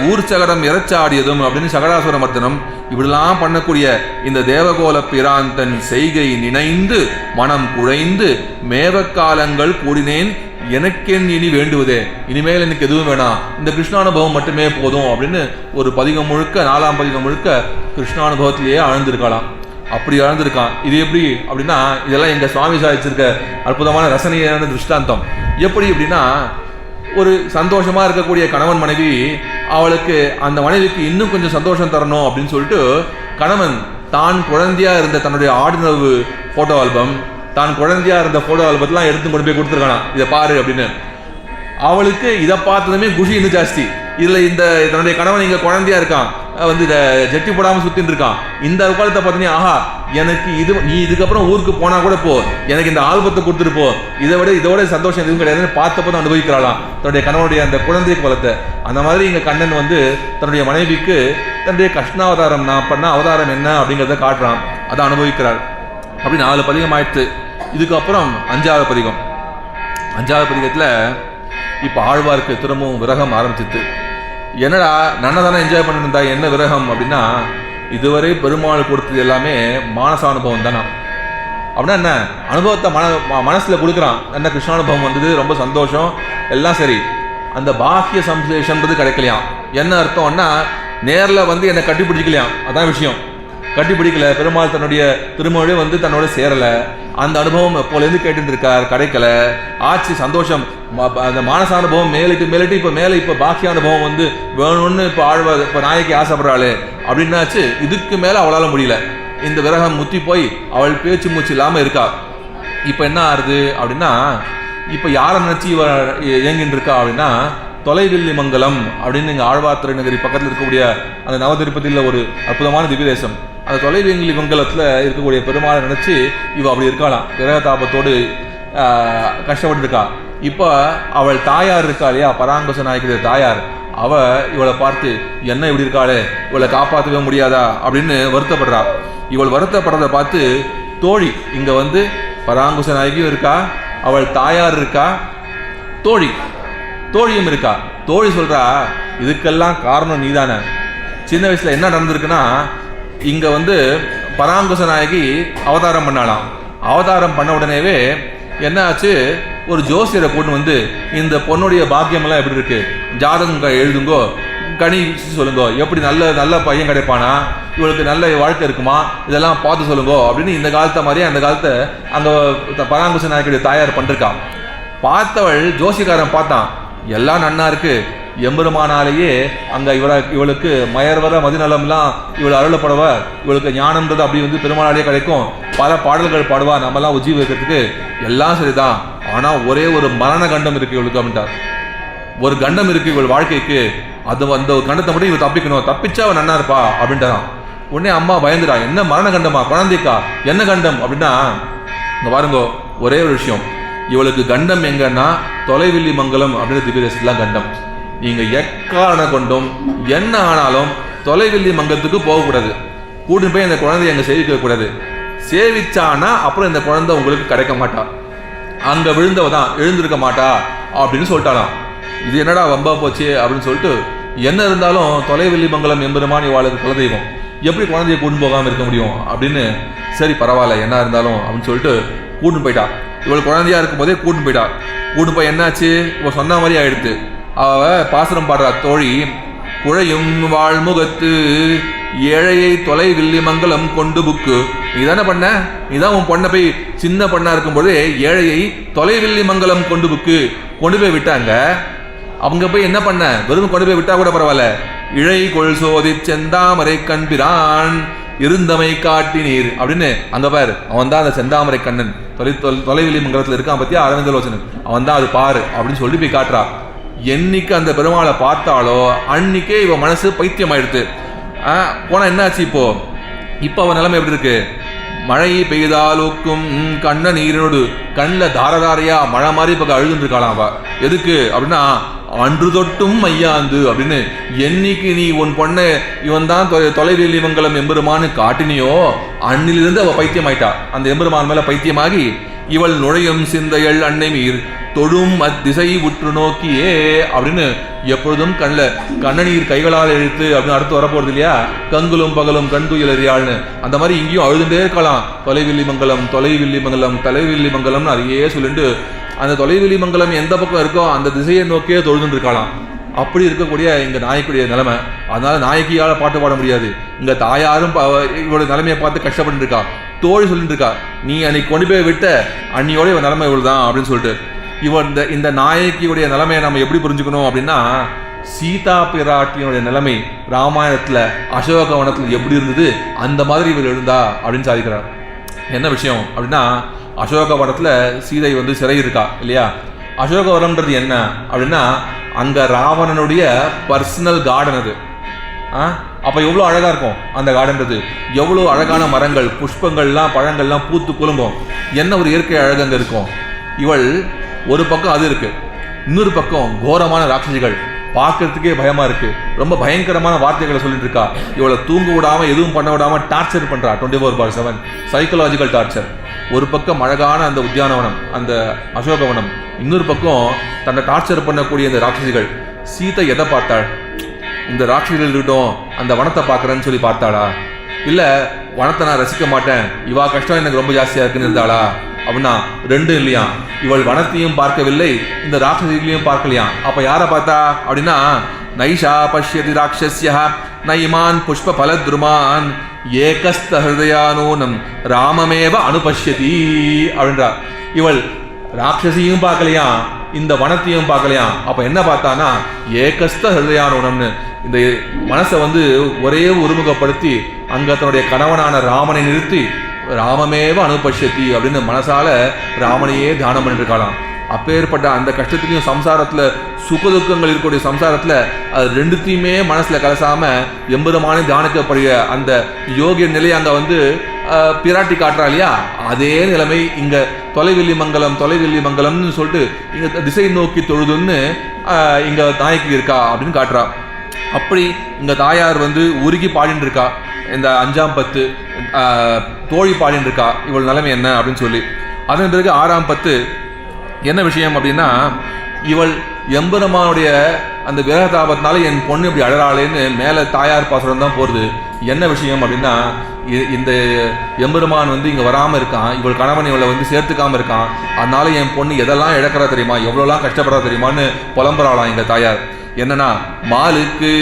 ஊர்ச்சகடம் இறச்சாடியதும் அப்படின்னு சகடாசுர மர்த்தனம் இப்படிலாம் பண்ணக்கூடிய இந்த தேவகோல பிராந்தன் செய்கை நினைந்து மனம் குழைந்து மேவக்காலங்கள் கூடினேன் எனக்கென் இனி வேண்டுவதே, இனிமேல் எனக்கு எதுவும் வேணாம், இந்த கிருஷ்ணானுபவம் மட்டுமே போதும் அப்படின்னு ஒரு பதிகம் முழுக்க 4ஆம் பதிகம் முழுக்க கிருஷ்ணானுபவத்திலேயே ஆழ்ந்திருக்கலாம். அப்படி ஆழ்ந்திருக்கான். இது எப்படி அப்படின்னா இதெல்லாம் எங்க சுவாமி சாதிச்சிருக்க அற்புதமான ரசனையான திருஷ்டாந்தம். எப்படி அப்படின்னா ஒரு சந்தோஷமா இருக்கக்கூடிய கணவன் மனைவி, அவளுக்கு அந்த மனைவிக்கு இன்னும் கொஞ்சம் சந்தோஷம் தரணும் அப்படின்னு சொல்லிட்டு கணவன் தான் குழந்தையா இருந்த தன்னுடைய ஆடினவு போட்டோ ஆல்பம், தான் குழந்தையா இருந்த போட்டோ ஆல்பத்தெல்லாம் எடுத்து கொண்டு போய் கொடுத்துருக்கானா, இதை பாரு அப்படின்னு. அவளுக்கு இதை பார்த்ததுமே குஷி இன்னும் ஜாஸ்தி. இதுல தன்னுடைய கணவன் இங்க குழந்தையா இருக்கான், ஜெட்டி போடாம சுத்தின்னு இருக்கான். இந்த காலத்தை பார்த்தீங்கன்னா ஆஹா எனக்கு நீ இதுக்கப்புறம் ஊருக்கு போனா கூட போ, எனக்கு இந்த ஆல்பத்தை கொடுத்துட்டு போ, இதோட சந்தோஷம் எதுவும் கிடையாதுன்னு பார்த்தப்போ அனுபவிக்கிறாளாம் தன்னுடைய கணவனுடைய அந்த குழந்தை குலத்தை. அந்த மாதிரி இங்க கண்ணன் தன்னுடைய மனைவிக்கு தன்னுடைய கிருஷ்ணாவதாரம் நான் பண்ண அவதாரம் என்ன அப்படிங்கிறத காட்டுறான், அதை அனுபவிக்கிறார். அப்படி 4 பதிகம் ஆயிடுத்து. இதுக்கப்புறம் 5வது பதிகம். 5வது பதிகத்துல இப்ப ஆழ்வாருக்கு திரும்பவும் விரகம் ஆரம்பிச்சிட்டு, என்னடா நன்ன தானே என்ஜாய் பண்ணிருந்தா என்ன விரகம் அப்படின்னா, இதுவரை பெருமாள் கொடுத்தது எல்லாமே மானச அனுபவம் தானா. அப்படின்னா என்ன அனுபவத்தை மனசுல கொடுக்குறான். என்ன கிருஷ்ணானுபவம் வந்தது, ரொம்ப சந்தோஷம் எல்லாம் சரி. அந்த பாக்கிய சம்சேஷன்றது கிடைக்கலையாம். என்ன அர்த்தம்னா நேரில் என்னை கட்டி பிடிக்கலையாம், அதான் விஷயம். கட்டி பிடிக்கல, பெருமாள் தன்னுடைய திருமொழி தன்னோட சேரலை. அந்த அனுபவம் எப்போலேருந்து கேட்டுட்டு இருக்கார், கிடைக்கல. ஆச்சு சந்தோஷம், அந்த மானச அனுபவம் மேலிட்டு இப்போ பாக்கிய அனுபவம் வேணும்னு இப்போ ஆழ்வார் இப்போ நாயகி ஆசைப்படுறாளே அப்படின்னாச்சு. இதுக்கு மேலே அவளால் முடியல. இந்த விரகம் முத்தி போய் அவள் பேச்சு மூச்சு இல்லாமல் இருக்கா. இப்போ என்ன ஆறுது அப்படின்னா, இப்போ யாரை நினச்சி இவ இயங்கின்னு இருக்கா அப்படின்னா, தொலைவில்லி மங்கலம் அப்படின்னு இங்கே ஆழ்வார் திருநகரி பக்கத்தில் இருக்கக்கூடிய அந்த நவதிருப்பதியில் ஒரு அற்புதமான திவ்யதேசம். அந்த தொலைவில்லி மங்கலத்தில் இருக்கக்கூடிய பெருமாளை நினச்சி இவள் அப்படி இருக்காளாம், விரக தாபத்தோடு கஷ்டப்பட்டுருக்கா. இப்போ அவள் தாயார் இருக்கா இல்லையா, பராங்குச நாயக்கிற தாயார், இவளை பார்த்து என்ன இப்படி இருக்காளே, இவளை காப்பாற்றவே முடியாதா அப்படின்னு வருத்தப்படுறா. இவள் வருத்தப்படுறதை பார்த்து தோழி, இங்கே வந்து பராங்குச நாயகியும் இருக்கா, அவள் தாயார் இருக்கா, தோழியும் இருக்கா. தோழி சொல்றா, இதுக்கெல்லாம் காரணம் நீதானே. சின்ன வயசுல என்ன நடந்திருக்குன்னா, இங்க வந்து பராங்குச நாயகி அவதாரம் பண்ணாலாம். அவதாரம் பண்ண உடனேவே என்ன ஆச்சு, ஒரு ஜோசியரை கூட்டு வந்து இந்த பொண்ணுடைய பாக்கியமெல்லாம் எப்படி இருக்கு, ஜாதகம் எழுதுங்கோ, கனி சொல்லுங்க, எப்படி நல்ல பையன் கிடைப்பானா, இவளுக்கு நல்ல வாழ்க்கை இருக்குமா, இதெல்லாம் பார்த்து சொல்லுங்கோ அப்படின்னு இந்த காலத்தை மாதிரியே அந்த காலத்தை அங்கே பராங்குச நாயகியுடைய தாயார் பண்ணிருக்கா. பார்த்தவள் ஜோசிக்காரன் பார்த்தான், எல்லாம் நன்னா இருக்கு, எம்பெருமானாலேயே அங்கே இவளுக்கு மயர்வர மதிநலம்லாம் இவள் அருளப்படுவ, இவளுக்கு ஞானம்ன்றது அப்படி வந்து பெருமானாலேயே கிடைக்கும், பல பாடல்கள் பாடுவா, நம்மலாம் உஜ்ஜீவ வைக்கிறதுக்கு எல்லாம் சரிதான், ஆனால் ஒரே ஒரு மரண கண்டம் இருக்கு இவளுக்கு அப்படின்ட்டார். ஒரு கண்டம் இருக்கு இவள் வாழ்க்கைக்கு, அது அந்த கண்டத்தை மட்டும் இவள் தப்பிக்கணும், தப்பிச்சா அவன் நன்னா இருப்பா அப்படின்ட்டான். உடனே அம்மா பயந்துடா, என்ன மரண கண்டமா, குழந்தைக்கா என்ன கண்டம் அப்படின்னா, இங்க பாருங்க ஒரே ஒரு விஷயம், இவளுக்கு கண்டம் எங்கன்னா தொலைவில்லி மங்கலம் அப்படின்னு திவ்ய தேசத்துலாம் கண்டம். நீங்க எக்காரண கொண்டும் என்ன ஆனாலும் தொலைவில்லி மங்கலத்துக்கு போகக்கூடாது, கூட்டின்னு போய் இந்த குழந்தைய அங்கே சேவிக்க கூடாது. சேவிச்சானா அப்புறம் இந்த குழந்தை உங்களுக்கு கிடைக்க மாட்டா, அங்க விழுந்தவ தான் எழுந்திருக்க மாட்டா அப்படின்னு சொல்லிட்டாலாம். இது என்னடா வம்பா போச்சு அப்படின்னு சொல்லிட்டு, என்ன இருந்தாலும் தொலைவில்லி மங்கலம் எம்பெருமான் இவாளுக்கு குலதெய்வம், எப்படி குழந்தைய கூட்டு போகாமல் இருக்க முடியும் அப்படின்னு, சரி பரவாயில்ல என்ன இருந்தாலும் அப்படின்னு சொல்லிட்டு கூட்டு போயிட்டா. இவள் குழந்தையா இருக்கும் போதே கூட்டு போயிட்டா. கூட்டு போய் என்னாச்சு, இவள் சொன்ன மாதிரி ஆயிடுத்து. அவ பாசுரம் பாடுறா, தோழி குழையும் வாழ்முகத்து ஏழையை தொலைவில்லி மங்கலம் கொண்டு புக்கு. நீ தானே பண்ண, நீதான் உன் பொண்ணை போய் சின்ன பொண்ணா இருக்கும்போது ஏழையை தொலைவில்லி மங்கலம் கொண்டு புக்கு கொண்டு போய் விட்டாங்க. அவங்க போய் என்ன பண்ண, வெறும் கொண்டு போய் விட்டா கூட பரவாயில்ல, இழை கொள் சோதி செந்தாமரை கண்பிரான் இருந்தமை காட்டி நீர் அப்படின்னு அங்க பாரு, அவன் தான் அந்த செந்தாமரை கண்ணன், தொலைவில்லி மங்கலத்தில் இருக்கான் பத்தியா அரவிந்தலோசனன், அவன் தான் அது பாரு அப்படின்னு சொல்லி போய் காட்டுறா. என்னைக்கு அந்த பெருமாளை பார்த்தாலோ அன்னைக்கே இவன் மனசு பைத்தியம் ஆயிடுத்து. போனா என்னாச்சு, இப்போ அவன் நிலைமை எப்படி இருக்கு, மழை பெய்தாலுக்கும் கண்ண நீரினோடு கண்ணில் தாரதாரையா மழை மாதிரி இப்போ அழுதுன்னு இருக்காளாம். அவ எதுக்கு அப்படின்னா, அன்று தொட்டும் மையாந்து அப்படின்னு, என்னைக்கு நீ உன் பொண்ணை இவன் தான் தொலைவில்லி மங்கலம் எம்பெருமானு காட்டினியோ அன்னிலிருந்து அவள் பைத்தியம் ஆயிட்டா. அந்த எம்பெருமான் மேல பைத்தியமாகி இவள் நுழையும் சிந்தையள் அன்னை மீர் தொடும் அத்திசை உற்று நோக்கியே அப்படின்னு எப்பொழுதும் கண்ணநீர் கைகளால் எழுத்து அப்படின்னு அடுத்து வரப்போறது இல்லையா, கங்குலும் பகலும் கண் துயில் அறியாள்னு, அந்த மாதிரி இங்கேயும் அழுதுண்டே இருக்கலாம். தொலைவில்லி மங்கலம் தொலைவில்லி மங்கலம் தலைவில்லி மங்கலம்னு அதையே சொல்லிட்டு அந்த தொலைவில்லி மங்கலம் எந்த பக்கம் இருக்கோ அந்த திசையை நோக்கியே தொழுதுன்னு இருக்கலாம். அப்படி இருக்கக்கூடிய இங்க நாயக்குடைய நிலைமை. அதனால நாயக்கியால பாட்டு பாட முடியாது. இங்க தாயாரும் இவளோட நிலைமையை பார்த்து கஷ்டப்பட்டு இருக்கா. தோழி சொல்லிட்டு இருக்கா, நீ அன்னைக்கு கொண்டு போய் விட்ட அன்னியோட இவன் நிலைமை இவ்வளவுதான் அப்படின்னு சொல்லிட்டு. இவன் இந்த நாயக்கியுடைய நிலைமையை நம்ம எப்படி புரிஞ்சுக்கணும் அப்படின்னா, சீதா பிராட்டியினுடைய நிலைமை ராமாயணத்துல அசோகவனத்துல எப்படி இருந்தது அந்த மாதிரி இவர் எழுந்தா அப்படின்னு சாதிக்கிறார். என்ன விஷயம் அப்படின்னா, அசோகவனத்துல சீதை வந்து சிறை இருக்கா இல்லையா. அசோகவனம்ன்றது என்ன அப்படின்னா, அங்க ராவணனுடைய பர்சனல் கார்டன் அது. அப்ப எவ்வளோ அழகா இருக்கும் அந்த கார்டன்றது, எவ்வளோ அழகான மரங்கள் புஷ்பங்கள்லாம் பழங்கள்லாம் பூத்து குலுங்கும், என்ன ஒரு இயற்கை அழகு அங்க இருக்கும். இவள் ஒரு பக்கம் அது இருக்கு, இன்னொரு பக்கம் கோரமான ராட்சசிகள், பார்க்கறதுக்கே பயமா இருக்கு, ரொம்ப பயங்கரமான வார்த்தைகளை சொல்லிட்டு இருக்கா. இவளை தூங்க விடாம எதுவும் பண்ண விடாம டார்ச்சர் பண்றா 24/7 சைக்கலாஜிக்கல் டார்ச்சர். ஒரு பக்கம் அழகான அந்த உத்தியானவனம் அந்த அசோகவனம், இன்னொரு பக்கம் தன்னை டார்ச்சர் பண்ணக்கூடிய இந்த ராட்சசிகள். சீதை எதை பார்த்தாள், இந்த ராட்சசிகள் இருக்கட்டும் அந்த வனத்தை பார்க்கறேன்னு சொல்லி பார்த்தாளா, இல்ல வனத்தை நான் ரசிக்க மாட்டேன் இவா கஷ்டம் எனக்கு ரொம்ப ஜாஸ்தியா இருக்குன்னு இருந்தாளா அப்படின்னா ரெண்டும் இல்லையா. இவள் வனத்தையும் பார்க்கவில்லை, இந்த ராட்சசிகளையும் பார்க்கலையா. அப்ப யாரை பார்த்தா அப்படின்னா, நைஷா பஷ்யதி ராட்சஸ்யா நைமான் புஷ்ப பலத்ருமான் ஏகஸ்த ஹிருதயானூனம் ராமமேவ அனுபஷ்யதி அப்படின்றா. இவள் ராட்சசியும் பார்க்கலையா, இந்த வனத்தையும் பார்க்கலையா. அப்ப என்ன பார்த்தானா, ஏகஸ்த ஹிருதயானூனம்னு இந்த மனசை வந்து ஒரே ஒருமுகப்படுத்தி அங்க தன்னுடைய கணவனான ராமனை நிறுத்தி ராமமேவ அனுபஷ்யதி அப்படின்னு மனசால ராமனையே தியானம் பண்ணிட்டு இருக்கலாம். அப்பேற்பட்ட அந்த கஷ்டத்துலையும் சம்சாரத்தில் சுகதுக்கங்கள் இருக்கக்கூடிய சம்சாரத்தில் அது ரெண்டுத்தையுமே மனசில் கலசாமல் எம்பெருமானே தியானிக்கப்படுகிற அந்த யோகிய நிலையை அங்கே வந்து பிராட்டி காட்டுறா இல்லையா, அதே நிலைமை இங்கே தொலைவெள்ளி மங்கலம்னு சொல்லிட்டு இங்கே திசை நோக்கி தொழுதுன்னு இங்கே நாய்க்கு இருக்கா அப்படின்னு காட்டுறா. அப்படி இங்கே தாயார் வந்து உருகி பாடின்னு இருக்கா. இந்த 5ஆம் பத்து தோழி பாடின்னு இருக்கா, இவள் நிலைமை என்ன அப்படின்னு சொல்லி. அதன் பிறகு 6ஆம் பத்து என்ன விஷயம் அப்படின்னா, இவள் எம்பெருமானுடைய அந்த விரகதாபத்தினால என் பொண்ணு இப்படி அழறாளேன்னு மேலே தாயார் பாசுரம் தான் போகிறது. என்ன விஷயம் அப்படின்னா, இந்த எம்பெருமான் வந்து இங்கே வராமல் இருக்கான், இவள் கணவன் இவளை வந்து சேர்த்துக்காமல் இருக்கான், அதனால என் பொண்ணு எதெல்லாம் இழக்கிறா தெரியுமா, எவ்வளோலாம் கஷ்டப்படுறா தெரியுமான்னு புலம்புறாளாம் எங்கள் தாயார். என்னன்னா, மாலுக்கு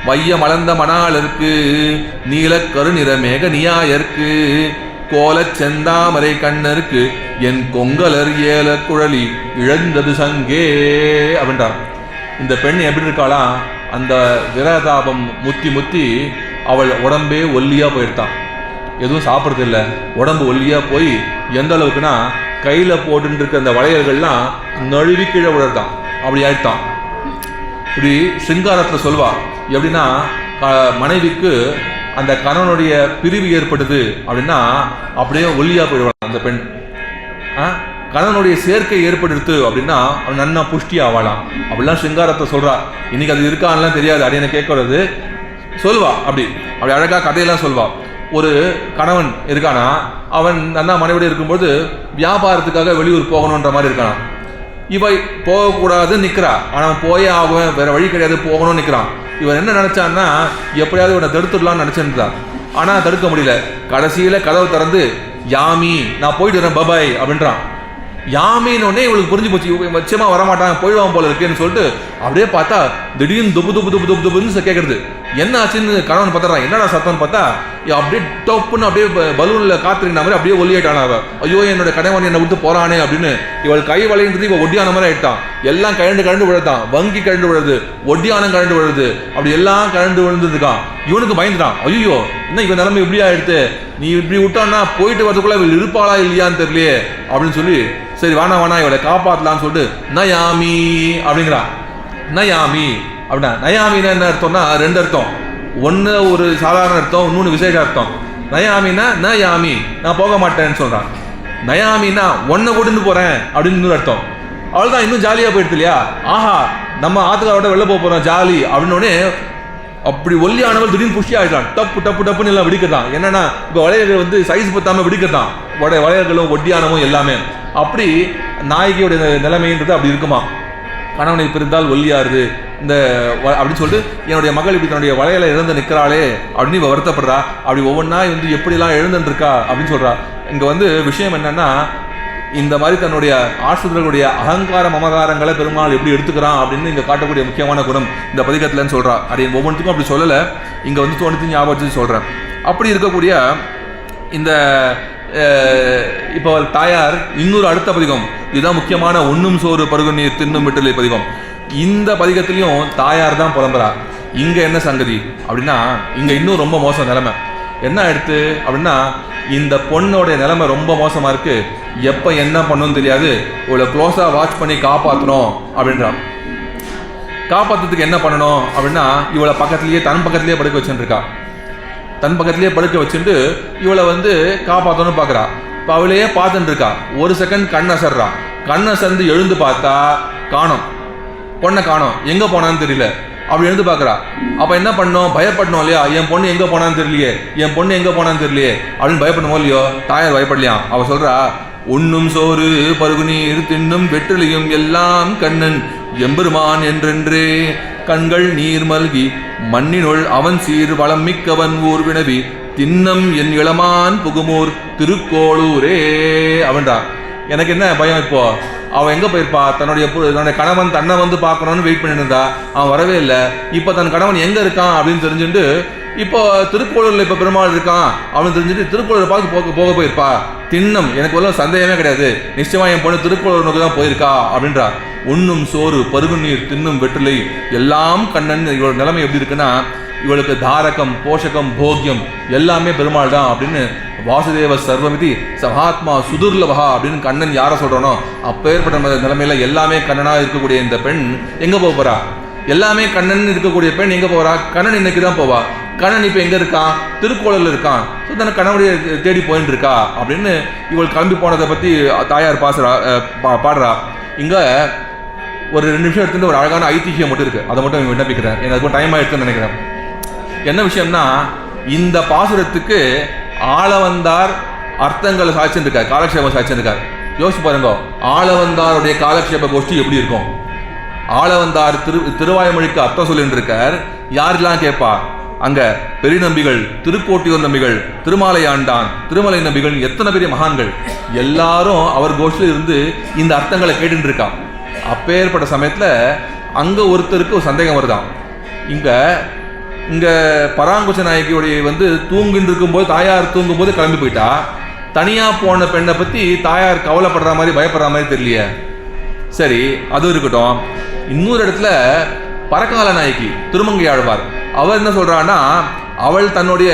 வைய மலர்ந்த மணாளருக்கு நீல கருநிற மேக நியாயருக்கு கோல செந்தாமரை கண்ணருக்கு என் கொங்கலர் ஏல குழலி இழந்தது சங்கே அப்படின்றார். இந்த பெண் எப்படி இருக்காளா, அந்த விரதாபம் முத்தி அவள் உடம்பே ஒல்லியாக போயிட்டான், எதுவும் சாப்பிட்றது இல்லை, உடம்பு ஒல்லியாக போய் எந்த அளவுக்குன்னா கையில் போட்டுட்டு இருக்க அந்த வளையல்கள்லாம் நழுவி கீழே விழுறான், அப்படி ஆயிட்டான். இப்படி சிங்காரத்தில் சொல்வா எப்படின்னா, மனைவிக்கு அந்த கணவனுடைய பிரிவு ஏற்பட்டது அப்படின்னா அப்படியே ஒல்லியாக போயிடுவாள் அந்த பெண். கணவனுடைய சேர்க்கை ஏற்படுத்து அப்படின்னா அவன் நன்னா புஷ்டி ஆவாளாம். அப்படிலாம் சிங்காரத்தை சொல்றா. இன்னைக்கு அது இருக்கான்லாம் தெரியாது, அடி என்ன கேட்கறது சொல்வா. அப்படி அழகா கதையெல்லாம் சொல்வா. ஒரு கணவன் இருக்கானா, அவன் நன்னா மனைவியோடு இருக்கும்போது வியாபாரத்துக்காக வெளியூர் போகணுன்ற மாதிரி இருக்கானா. இவை போகக்கூடாதுன்னு நிற்கிறா, ஆனால் போயே ஆகுவேன், வேற வழி கிடையாது, போகணும்னு நிற்கிறான். இவன் என்ன நினைச்சான்னா, எப்படியாவது இவனை தடுத்துடலான்னு நினைச்சிருந்தான். ஆனால் தடுக்க முடியல. கடைசியில் கதவை திறந்து, யாமி நான் போயிட்டு வரேன் பபாய் அப்படின்றான். யாமின்னு உடனே இவளுக்கு புரிஞ்சு போச்சு, நிச்சயமா வரமாட்டான், போயிடுவான் போல இருக்குன்னு சொல்லிட்டு அப்படியே பார்த்தா திடீர்னு துபுன்னு கேட்கறது. என்ன ஆச்சுன்னு கணவன் பார்த்துறான். என்னடா சத்தம்னு பார்த்தா அப்படியே டப்புன்னு அப்படியே பலூன்ல காத்துறின மாதிரி அப்படியே ஒல்லியாயிட்டான் அவ. ஐயோ என்னோட கணவன் என்னை விட்டு போறானே அப்படின்னு இவள் கை வளைன்றது இவள் ஒட்டியான மாதிரி ஆயிட்டான். எல்லாம் கழண்டு விழுதான், வங்கி கழண்டு விழுது, ஒட்டியானம் கழண்டு விழுது, அப்படி எல்லாம் கழண்டு விழுந்துருக்கான். இவனுக்கு பயந்துட்டான். ஐயோ என்ன இவன் நிலைமை இப்படியா எடுத்து, நீ இப்படி விட்டான்னா போயிட்டு வரதுக்குள்ள இவள் இருப்பாளா இல்லையான்னு தெரியலையே அப்படின்னு சொல்லி, சரி வேணா இவளை காப்பாத்தலான்னு சொல்லிட்டு நயாமி அப்படிங்கிறான். நயாமி அப்படின்னா நயாமின்னா என்ன அர்த்தம்னா, 2 அர்த்தம். ஒன்று ஒரு சாதாரண அர்த்தம், இன்னொன்று விசேஷ அர்த்தம். நயாமின்னா நயாமி நான் போக மாட்டேன்னு சொல்றான். நயாமின்னா ஒன்னை கூட்டிட்டு போறேன் அப்படின்னு இன்னொரு அர்த்தம். அவள்தான் இன்னும் ஜாலியாக போயிடுது இல்லையா. ஆஹா நம்ம ஆத்துக்காரோட வெளில போறோம் ஜாலி அப்படின்னோடனே அப்படி ஒல்லியானவள் திடீர்னு புஷ்டி ஆகிட்டான். டப்புன்னு எல்லாம் விடிக்கிறான். என்னன்னா இப்போ வளையல்கள் வந்து சைஸ் பத்தாம விடிக்கிறான், வளையல்களும் ஒட்டியானமும் எல்லாமே. அப்படி நாயகியோட நிலைமைன்றது அப்படி இருக்குமா. கணவனை பிரிந்தால் ஒல்லியாருது இந்த அப்படின்னு சொல்லிட்டு என்னுடைய மகள் இப்படி தன்னுடைய வளையலை இழந்து நிற்கிறாளே அப்படின்னு வருத்தப்படுறா. அப்படி ஒவ்வொன்றா வந்து எப்படிலாம் எழுந்துருக்கா அப்படின்னு சொல்றா. இங்க வந்து விஷயம் என்னன்னா, இந்த மாதிரி தன்னுடைய ஆசிரியர்களுடைய அகங்கார மமகாரங்களை பெருமாள் எப்படி எடுத்துக்கிறான் அப்படின்னு இங்க காட்டக்கூடிய முக்கியமான குணம் இந்த பதிகத்துலன்னு சொல்றா. அப்படி ஒவ்வொன்றுக்கும் அப்படி சொல்லலை, இங்க வந்து தோணித்து ஞாபகம் சொல்றேன். அப்படி இருக்கக்கூடிய இந்த இப்போ தாயார் இன்னொரு அடுத்த பதிகம், இதுதான் முக்கியமான ஒன்னும் சோறு பருகு நீர் தின்னும் விட்டலை பதிகம். இந்த பதிகத்திலையும் தாயார் தான் புலம்புறா. இங்க என்ன சங்கதி அப்படின்னா, இங்க இன்னும் ரொம்ப மோசம் நிலைமை. என்ன எடுத்து அப்படின்னா, இந்த பொண்ணோடைய நிலைமை ரொம்ப மோசமா இருக்கு. எப்ப என்ன பண்ணணும்னு தெரியாது, இவ்வளோ க்ளோஸா வாட்ச் பண்ணி காப்பாற்றணும் அப்படின்றான். காப்பாற்றுறதுக்கு என்ன பண்ணணும் அப்படின்னா, இவளை பக்கத்துலேயே தன் பக்கத்துலேயே படுக்க வச்சுருக்கா. தன் பக்கத்துலேயே படுக்க வச்சுட்டு இவளை வந்து காப்பாற்றணும்னு பார்க்குறா. இப்போ அவளையே பார்த்துட்டு இருக்கா. ஒரு செகண்ட் கண் அசர்றா. கண் அசர்ந்து எழுந்து பார்த்தா காணோம், பொண்ணை காணோம், எங்கே போனான்னு தெரியல. அப்படி எழுந்து பார்க்குறா. அப்போ என்ன பண்ணோம், பயப்படணும் இல்லையா, என் பொண்ணு எங்கே போனான்னு தெரியலையே, என் பொண்ணு எங்கே போனான்னு தெரியலையே அப்படின்னு பயப்படணுமோ இல்லையோ. தாயார் பயப்படலையா. அவள் சொல்கிறா, உண்ணும் சோறு பருகு நீர் தின்னும் வெற்றிலையும் எல்லாம் கண்ணன் எம்பெருமான் என்றென்றே கண்கள் நீர் மல்கி மண்ணினுள் அவன் சீர் வளம் மிக்கவன் ஊர் வினவி தின்னம் என் இளமான் புகுமூர் திருக்கோளூரே அவன்டா. எனக்கு என்ன பயம், இப்போ அவன் எங்கே போயிருப்பா, தன்னுடைய கணவன் தன்னை வந்து பார்க்கணும்னு வெயிட் பண்ணிட்டு இருந்தா, அவன் வரவே இல்லை. இப்போ தன் கணவன் எங்கே இருக்கான் அப்படின்னு தெரிஞ்சுட்டு இப்போ திருக்கோளூரில் இப்போ பெருமாள் இருக்கான் அப்படின்னு தெரிஞ்சுட்டு திருக்கோளூரை பார்த்து போக போயிருப்பா. தின்னம் எனக்கு ஒரு சந்தேகமே கிடையாது, நிச்சயமா என் பொண்ணு திருக்கோளூர் நோக்கி தான் போயிருக்கா அப்படின்றா. உண்ணும் சோறு பருகு நீர் தின்னும் வெற்றிலை எல்லாம் கண்ணன். இவரோட நிலைமை எப்படி இருக்குன்னா, இவளுக்கு தாரகம், போஷகம், போக்கியம் எல்லாமே பெருமாள் தான் அப்படின்னு வாசுதேவ சர்வமிதி சகாத்மா சுதுர்லபா அப்படின்னு கண்ணன் யாரை சொல்றானோ அப்பேற்பட்ட நிலைமையில எல்லாமே கண்ணனா இருக்கக்கூடிய இந்த பெண் எங்க போறா? எல்லாமே கண்ணன் இருக்கக்கூடிய பெண் எங்க போறா? கண்ணன் இன்னைக்கு தான் போவா. கண்ணன் இப்ப எங்க இருக்கான்? திருக்கோளூர்ல இருக்கான். தன்னை கணவனுடைய தேடி போயிட்டு இருக்கா அப்படின்னு இவள் கிளம்பி போனதை பத்தி தாயார் பாடுறா. இங்க ஒரு 2 நிமிஷம் எடுத்துட்டு ஒரு அழகான ஐதிஹ்யம் மட்டும் இருக்கு, அதை மட்டும் விண்ணப்பிக்கிறேன். எனக்கு டைம் ஆயிடுச்சுன்னு நினைக்கிறேன். என்ன விஷயம்னா, இந்த பாசுரத்துக்கு ஆளவந்தார் அர்த்தங்களை சாட்சிருக்கார், காலக்ஷேபம் சாட்சிருக்கார். யோசிச்சு பாருங்க, ஆளவந்தாருடைய காலக்ஷேப கோஷ்டி எப்படி இருக்கும்? ஆளவந்தார் திருவாய்மொழிக்கு அர்த்தம் சொல்லிட்டு இருக்கார். யாரெல்லாம் கேட்பா? அங்க பெரிய நம்பிகள், திருக்கோட்டியூர் நம்பிகள், திருமாலை ஆண்டான், திருமலை நம்பிகள், எத்தனை பெரிய மகான்கள் எல்லாரும் அவர் கோஷ்டில இருந்து இந்த அர்த்தங்களை கேட்டு இருக்கா. அப்பேற்பட்ட சமயத்துல அங்க ஒருத்தருக்கு ஒரு சந்தேகம் வருதான். இங்க பராங்குச நாயகியுடைய தூங்கிட்டு இருக்கும்போது, தாயார் தூங்கும் போது கிளம்பி போயிட்டா. தனியா போன பெண்ணை பத்தி தாயார் கவலைப்படுற மாதிரி பயப்படுற மாதிரி தெரியலையே. சரி, அது இருக்கட்டும். இன்னொரு இடத்துல பரகால நாயகி திருமங்கை ஆழ்வார் அவர் என்ன சொல்றான்னா, அவள் தன்னுடைய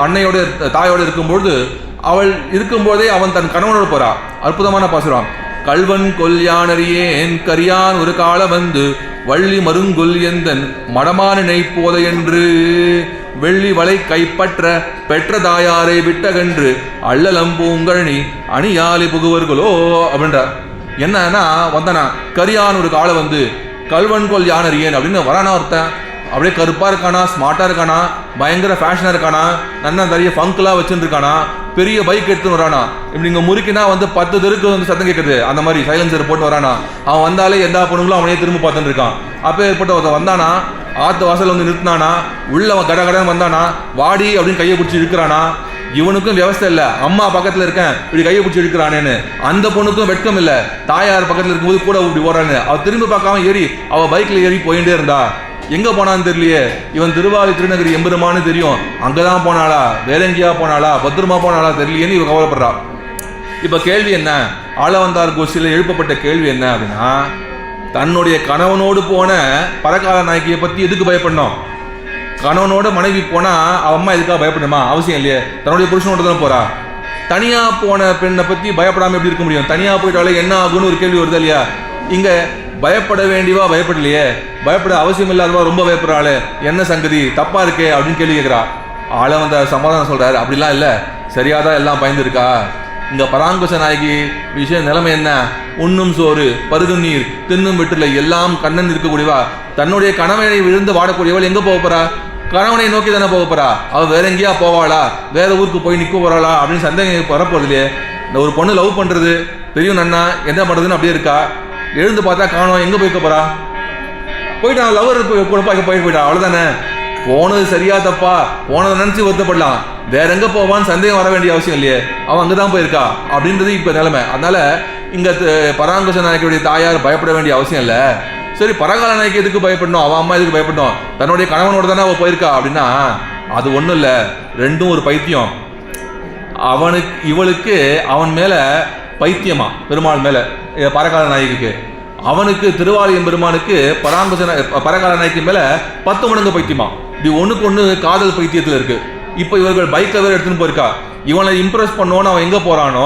அன்னையோட தாயோட இருக்கும்பொழுது, அவள் இருக்கும்போதே அவன் தன் கணவனோடு போறா. அற்புதமான பாசுரம். கல்வன் கொல்யானறியேன் கரியான் ஒரு கால வள்ளி மருங்கொல் எந்தன் மடமான போத என்று வெள்ளி வலை கைப்பற்ற பெற்ற தாயாரை விட்டகன்று அல்லலம்பூங்கழனி அணியாலி புகுவர்களோ அப்படின்றார். என்னன்னா, வந்தனா கரியான் ஒரு கால கல்வன் கொல் யானறியேன் அப்படின்னு வரானா ஒருத்தன். அப்படியே கருப்பா இருக்கானா, ஸ்மார்ட்டா இருக்கானா, பயங்கர ஃபேஷனா இருக்கானா, நல்லா நிறைய ஃபங்க்லாம் வச்சுட்டு இருக்கானா, பெரிய பைக் எடுத்துன்னு வரானா. இப்படி இங்க முறுக்கினா 10 தெருக்கு சத்தம் கேட்குது, அந்த மாதிரி சைலன்சர் போட்டு வரானா. அவன் வந்தாலே எல்லா பொண்ணுங்களும் அவனே திரும்ப பார்த்துட்டு இருக்கான். அப்போ ஏற்பட்ட ஒருத்தன் வந்தானா, ஆத்து வாசல் நிறுத்தினானா, உள்ள அவன் கடகடன் வந்தானா, வாடி அப்படின்னு கையை பிடிச்சி இழுக்கிறானா. இவனுக்கும் வியவஸ்தை இல்லை, அம்மா பக்கத்துல இருக்கேன் இப்படி கையை பிடிச்சி இழுக்கிறானேன்னு. அந்த பொண்ணுக்கும் வெட்கம் இல்லை, தாயார் பக்கத்துல இருக்கும்போது கூட இப்படி ஓடுறான்னு. அவ திரும்பி பார்க்காம ஏறி அவ பைக்ல ஏறி போயிட்டே இருந்தா. எங்க போனான்னு தெரியலையே. இவன் திருவாலி திருநகரி எம்பெருமான்னு தெரியும், அங்கதான் போனாளா, வேற எங்கேயா போனாளா, பத்திரமா போனாளா தெரியலையேன்னு இவ கவலைப்படுறா. இப்ப கேள்வி என்ன? ஆளவந்தார் கோஷ்டியில எழுப்பப்பட்ட கேள்வி என்ன அப்படின்னா, தன்னுடைய கணவனோடு போன பரகால நாயகியை பத்தி எதுக்கு பயப்படணும்? கணவனோட மனைவி போனா அவ அம்மா எதுக்காக பயப்படணுமா? அவசியம் இல்லையே. தன்னுடைய புருஷனோட தான் போறா. தனியா போன பெண்ணை பத்தி பயப்படாம எப்படி இருக்க முடியும்? தனியா போயிட்டாலே என்ன ஆகும்னு ஒரு கேள்வி வருது இல்லையா? இங்க பயப்பட வேண்டியவா பயப்படலையே, பயப்பட அவசியம் இல்லாதவா ரொம்ப பயப்படுறாளே, என்ன சங்கதி, தப்பா இருக்கே அப்படின்னு கேள்வி கேட்கிறா. ஆளை சமாதானம் சொல்றாரு, அப்படிலாம் இல்லை, சரியாதான் எல்லாம் பயந்துருக்கா. இங்க பராங்குச நாயகி விஷயம் நிலைமை என்ன? உண்ணும் சோறு பருகும் நீர் தின்னும் வெற்றில எல்லாம் கண்ணன் இருக்கக்கூடியவா. தன்னுடைய கணவனை விழுந்து வாடக்கூடியவள் எங்க போக போறா? கணவனை நோக்கி தானே போக போறா. அவ வேற எங்கேயா போவாளா, வேற ஊருக்கு போய் நிற்க போறாளா அப்படின்னு சந்தேகம் வரப்போறதுலையே. இந்த ஒரு பொண்ணு லவ் பண்றது தெரியும், நன்னா என்ன பண்றதுன்னு அப்படியே இருக்கா. எழுந்து பார்த்தா காணோம், எங்க போய்க்க போறா? போயிட்டான், லவர் கூட போயிட்டா, அவ்வளவுதானே. போனது சரியா தப்பா, போனதை நினைச்சு வருத்தப்படலாம், வேற எங்க போவான்னு சந்தேகம் வர வேண்டிய அவசியம் இல்லையே. அவன் அங்கதான் போயிருக்கா அப்படின்றது இப்ப நிலைமை. அதனால இங்க பராங்குச நாயகியுடைய தாயார் பயப்பட வேண்டிய அவசியம் இல்லை. சரி, பரகால நாயகி எதுக்கு பயப்படணும்? அவன் அம்மா எதுக்கு பயப்படணும்? தன்னுடைய கணவனோட தானே அவ போயிருக்கா அப்படின்னா அது ஒண்ணும் இல்லை, ரெண்டும் ஒரு பைத்தியம். இவளுக்கு அவன் மேல பைத்தியமா, பெருமாள் மேல பரகால நாயகிக்கு. அவனுக்கு திருவாலியம் பெருமானுக்கு பரகால நாயகி மேல 10 மடங்கு பைத்தியமா. இப்படி ஒண்ணுக்கு ஒண்ணு காதல் பைத்தியத்துல இருக்கு. இப்ப இவர்கள் பைக்கை வேற எடுத்துன்னு போயிருக்கா. இவனை இம்ப்ரெஸ் பண்ணோன்னு அவன் எங்க போறானோ,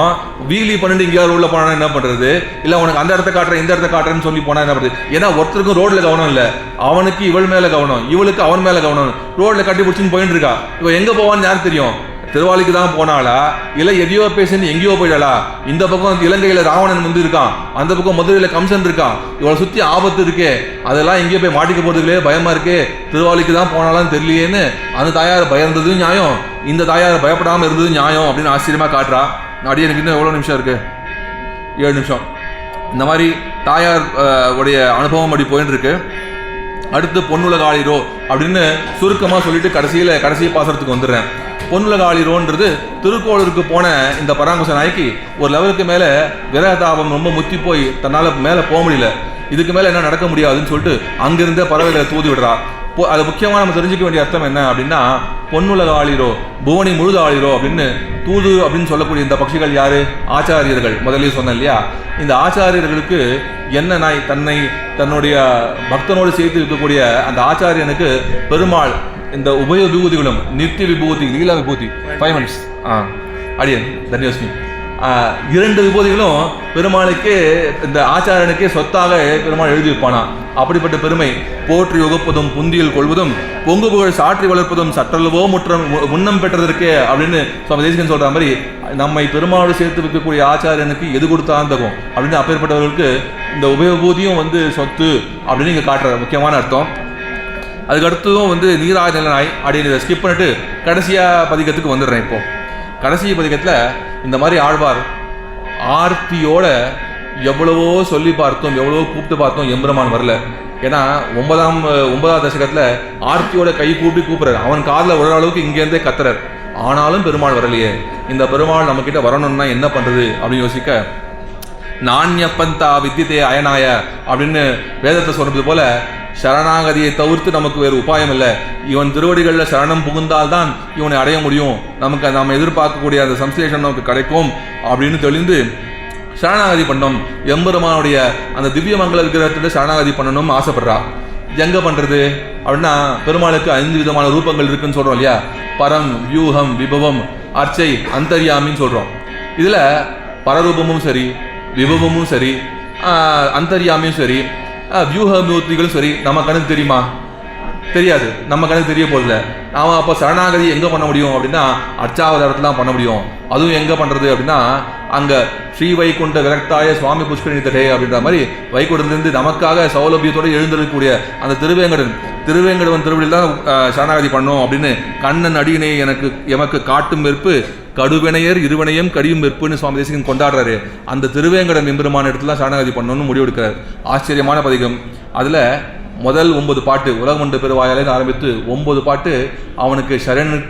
வீலி பண்ணிட்டு எங்கேயாவது உள்ள போனா என்ன பண்றது? இல்ல உனக்கு அந்த இடத்த காட்டுறேன் இந்த இடத்த காட்டுறேன்னு சொல்லி போனா என்ன பண்றது? ஏன்னா ஒருத்தருக்கும் ரோட்ல கவனம் இல்ல, அவனுக்கு இவள் மேல கவனம், இவளுக்கு அவன் மேல கவனம். ரோட்ல கட்டி பிடிச்சின்னு போயிட்டு இருக்கா. இவன் எங்க போவான்னு யாருக்கு தெரியும்? திருவாலிக்கு தான் போனாளா, இல்ல எதையோ பேசின்னு எங்கேயோ போயிடாளா? இந்த பக்கம் இலங்கையில ராவணன் இருக்கான், அந்த பக்கம் மதுரையில கம்சன் இருக்கான், இவளை சுத்தி ஆபத்து இருக்கே, அதெல்லாம் எங்கேயோ போய் மாட்டிக்க போறதுக்குள்ளே பயமா இருக்கே, திருவாலிக்கு தான் போனாலான்னு தெரியலையேன்னு அந்த தாயார் பயந்ததும் நியாயம், இந்த தாயார் பயப்படாம இருந்தது நியாயம் அப்படின்னு ஆச்சரியமா காட்டுறா. அடி எனக்கு இன்னும் எவ்வளவு நிமிஷம் இருக்கு? 7 நிமிஷம். இந்த மாதிரி தாயார் உடைய அனுபவம் அப்படி போயின்னு இருக்கு. அடுத்து பொன்னுலகாளிரோ அப்படின்னு சுருக்கமா சொல்லிட்டு கடைசி பாசறதுக்கு வந்துடுறேன். பொன்னுலகாளிரோன்றது திருக்கோளூருக்கு போன இந்த பராங்குச நாய்க்கு ஒரு லெவலுக்கு மேல விரகதாபம் ரொம்ப முத்தி போய் தன்னால மேல போக முடியல, இதுக்கு மேல என்ன நடக்க முடியாதுன்னு சொல்லிட்டு அங்கிருந்தே பறவைகளை தூதி விடுறா. அது முக்கியமாக நம்ம தெரிஞ்சுக்க வேண்டிய அர்த்தம் என்ன அப்படின்னா, பொன்னுலக ஆளிரோ புவனி முழுது ஆளிரோ அப்படின்னு தூது அப்படின்னு சொல்லக்கூடிய இந்த பட்சிகள் யாரு? ஆச்சாரியர்கள். முதலே சொன்னேன் இல்லையா, இந்த ஆச்சாரியர்களுக்கு என்ன நாய் தன்னுடைய பக்தனோடு சேர்த்து இருக்கக்கூடிய அந்த ஆச்சாரியனுக்கு பெருமாள் இந்த உபய விபூதிகளும் நித்திய விபூதி லீலா விபூதி 5 minutes அடியன் தன்யோஸ்மி 2 விபூதிகளும் பெருமாளுக்கு இந்த ஆச்சாரியனுக்கே சொத்தாக பெருமாள் எழுதி வைப்பானா. அப்படிப்பட்ட பெருமை போற்றி உகப்பதும் புந்தியில் கொள்வதும் பொங்கு புகழ் சாற்றி வளர்ப்பதும் சற்றல்லவோ முன்னம் பெற்றதற்கே அப்படின்னு சுவாமி தேசிகன் சொல்ற மாதிரி நம்மை பெருமாளோடு சேர்த்து வைக்கக்கூடிய ஆச்சாரியனுக்கு எது கொடுத்தாலும் தகும் அப்படின்னு அப்பேற்பட்டவர்களுக்கு இந்த உபயோகபூதியும் சொத்து அப்படின்னு இங்கே காட்டுற முக்கியமான அர்த்தம். அதுக்கு அடுத்ததும் நீராய நிலனாய் அப்படின்னு இதை ஸ்கிப் பண்ணிட்டு கடைசியாக பதிகத்துக்கு வந்துடுறேன். இப்போ கடைசி பதிகத்தில் இந்த மாதிரி ஆழ்வார் ஆர்த்தியோட எவ்வளவோ சொல்லி பார்த்தோம், எவ்வளவோ கூப்பிட்டு பார்த்தோம், எம்பெருமான் வரல. ஏன்னா 9ஆம் தசகத்தில் ஆர்த்தியோட கை கூப்பிடுறாரு, அவன் காதில் விழுற அளவுக்கு இங்கேருந்தே கத்துறார். ஆனாலும் பெருமாள் வரலையே, இந்த பெருமாள் நம்ம கிட்ட வரணும்னா என்ன பண்றது அப்படின்னு யோசிக்க, நாண்யப்பந்தா வித்தியதே அயனாய அப்படின்னு வேதத்தை சொல்றது போல சரணாகதியை தவிர்த்து நமக்கு வேறு உபாயம் இல்லை. இவன் திருவடிகளில் சரணம் புகுந்தால்தான் இவனை அடைய முடியும், நமக்கு நாம் எதிர்பார்க்கக்கூடிய அந்த சம்ஸ்லேஷன் நமக்கு கிடைக்கும் அப்படின்னு தெளிந்து சரணாகதி பண்ணோம். எம்பெருமானுடைய அந்த திவ்ய மங்கள விக்கிரகத்திட்ட சரணாகதி பண்ணணும்னு ஆசைப்படுறா. எங்க பண்றது அப்படின்னா, பெருமாளுக்கு 5 விதமான ரூபங்கள் இருக்குன்னு சொல்றோம் இல்லையா, பரம், வியூகம், விபவம், அர்ச்சை, அந்தர்யாமின்னு சொல்றோம். இதுல பரரூபமும் சரி, விபவமும் சரி, அந்தர்யாமியும் சரி, வியூகமூர்த்திகளும் சரி நம்ம கணக்கு தெரியுமா? தெரியாது, நம்ம கணக்கு தெரிய போதில்ல. நாம அப்போ சரணாகதி எங்கே பண்ண முடியும் அப்படின்னா, அர்ச்சாவதாரத்தில் தான் பண்ண முடியும். அதுவும் எங்கே பண்ணுறது அப்படின்னா, அங்கே ஸ்ரீ வைகுண்ட விரக்தாய சுவாமி புஷ்கரணி தடே அப்படின்ற மாதிரி வைகுண்டத்திலிருந்து நமக்காக சௌலபியத்தோடு எழுந்திருக்கக்கூடிய அந்த திருவேங்கடவன் திருவடியில் தான் சரணாகதி பண்ணோம் அப்படின்னு கண்ணன் அடியினை எமக்கு காட்டும் வெறுப்பு கடுவினையர் இருவினையும் கடியும் வெறுப்புன்னு சுவாமி தேசிகன் கொண்டாடுறாரு. அந்த திருவேங்கடம் எம்பெருமான இடத்துல சரணாகதி பண்ணணும்னு முடிவெடுக்கிறார். ஆச்சரியமான பதிகம். அதில் முதல் 9 பாட்டு உலகமண்டு பெருவாயாலே ஆரம்பித்து 9 பாட்டு அவனுக்கு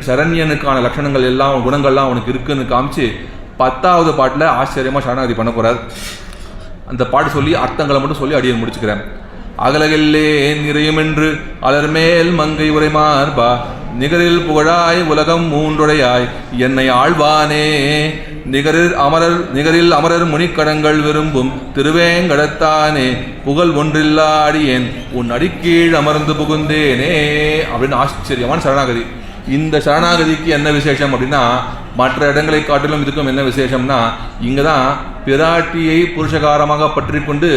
சரண்யனுக்கான லட்சணங்கள் எல்லாம் குணங்கள்லாம் அவனுக்கு இருக்குன்னு காமிச்சு 10ஆவது பாட்டில் ஆச்சரியமாக சரணாகதி பண்ண போகிறார். அந்த பாட்டு சொல்லி அர்த்தங்களை மட்டும் சொல்லி அடியன் முடிச்சுக்கிறேன். அகலகில்லே நிறையுமென்று அலர்மேல் மங்கை உரைமார்பா நிகரில் புகழாய் உலகம் மூன்றுடையாய் என்னை ஆழ்வானே நிகரில் அமரர் முனிக்கடங்கள் விரும்பும் திருவேங்கடத்தானே புகழ் ஒன்றில்லாடியேன் உன் அடிக்கீழ் அமர்ந்து புகுந்தேனே அப்படின்னு ஆச்சரியமான சரணாகதி. இந்த சரணாகதிக்கு என்ன விசேஷம் அப்படின்னா, மற்ற இடங்களை காட்டிலும் இதுக்கும் என்ன விசேஷம்னா, இங்கே தான் பிராட்டியை புருஷகாரமாக பற்றி கொண்டு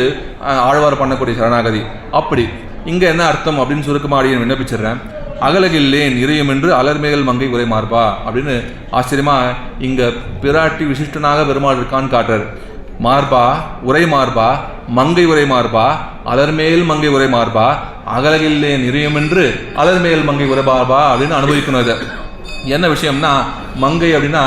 ஆழ்வார் பண்ணக்கூடிய சரணாகதி. அப்படி இங்கே என்ன அர்த்தம் அப்படின்னு சுருக்கமாக விண்ணப்பிச்சிடுறேன். அகலகில்லேன் இறையும் என்று அலர்மேல் மங்கை உரை மார்பா அப்படின்னு ஆச்சரியமா இங்கே பிராட்டி விசிஷ்டனாக பெருமாள் இருக்கான்னு காட்டுறார். மார்பா உரை மார்பா மங்கை உரை மார்பா அலர்மேல் மங்கை உரை மார்பா அகலகில்லேன் இறையும் என்று அலர்மேல் மங்கை உரை மார்பா அப்படின்னு அனுபவிக்கணும். இதை என்ன விஷயம்னா, மங்கை அப்படின்னா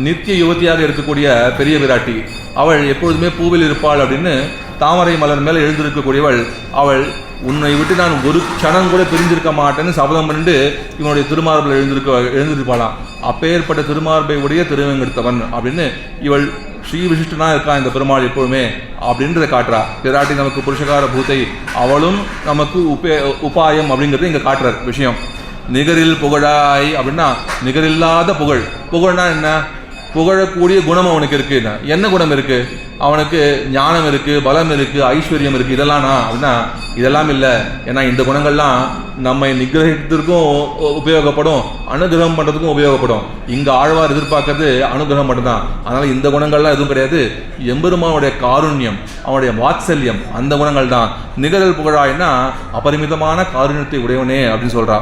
நித்திய யுவதியாக இருக்கக்கூடிய பெரிய பிராட்டி. அவள் எப்பொழுதுமே பூவில் இருப்பாள் அப்படின்னு தாமரை மலர் மேலே எழுந்திருக்கக்கூடியவள். அவள் உன்னை விட்டு நான் ஒரு க்ஷணம் கூட பிரிஞ்சிருக்க மாட்டேன்னு சபதம் பண்ணிட்டு இவனுடைய திருமார்பில் எழுந்திருப்பாளாம். அப்பேற்பட்ட திருமார்பை உடைய திருவேங்கடத்தவன் அப்படின்னு இவள் ஸ்ரீ விசிஷ்டனா இருக்கா இந்த பெருமாள் எப்பொழுதுமே அப்படின்றத காட்டுறா. பிராட்டி நமக்கு புருஷகார பூத்தை, அவளும் நமக்கு உபாயம் அப்படிங்கிறது இங்கே காட்டுற விஷயம். நிகரில் புகழாய் அப்படின்னா நிகரில்லாத புகழ். புகழ்னா என்ன? புகழக்கூடிய குணம் அவனுக்கு இருக்கு. என்ன குணம் இருக்கு? அவனுக்கு ஞானம் இருக்கு, பலம் இருக்கு, ஐஸ்வர்யம் இருக்கு. இதெல்லாம்னா அப்படின்னா இதெல்லாம் இல்லை. ஏன்னா இந்த குணங்கள்லாம் நம்மை நிகிரகத்திற்கும் உபயோகப்படும், அனுகிரகம் பண்றதுக்கும் உபயோகப்படும். இங்க ஆழ்வார் எதிர்பார்க்கறது அனுகிரகம் மட்டும்தான். அதனால இந்த குணங்கள்லாம் எதுவும் கிடையாது. எம்பெருமானுடைய காருண்யம், அவனுடைய வாத்சல்யம், அந்த குணங்கள் தான். நிகரல் புகழாய்னா அபரிமிதமான காருண்யத்தை உடையவனே அப்படின்னு சொல்றா.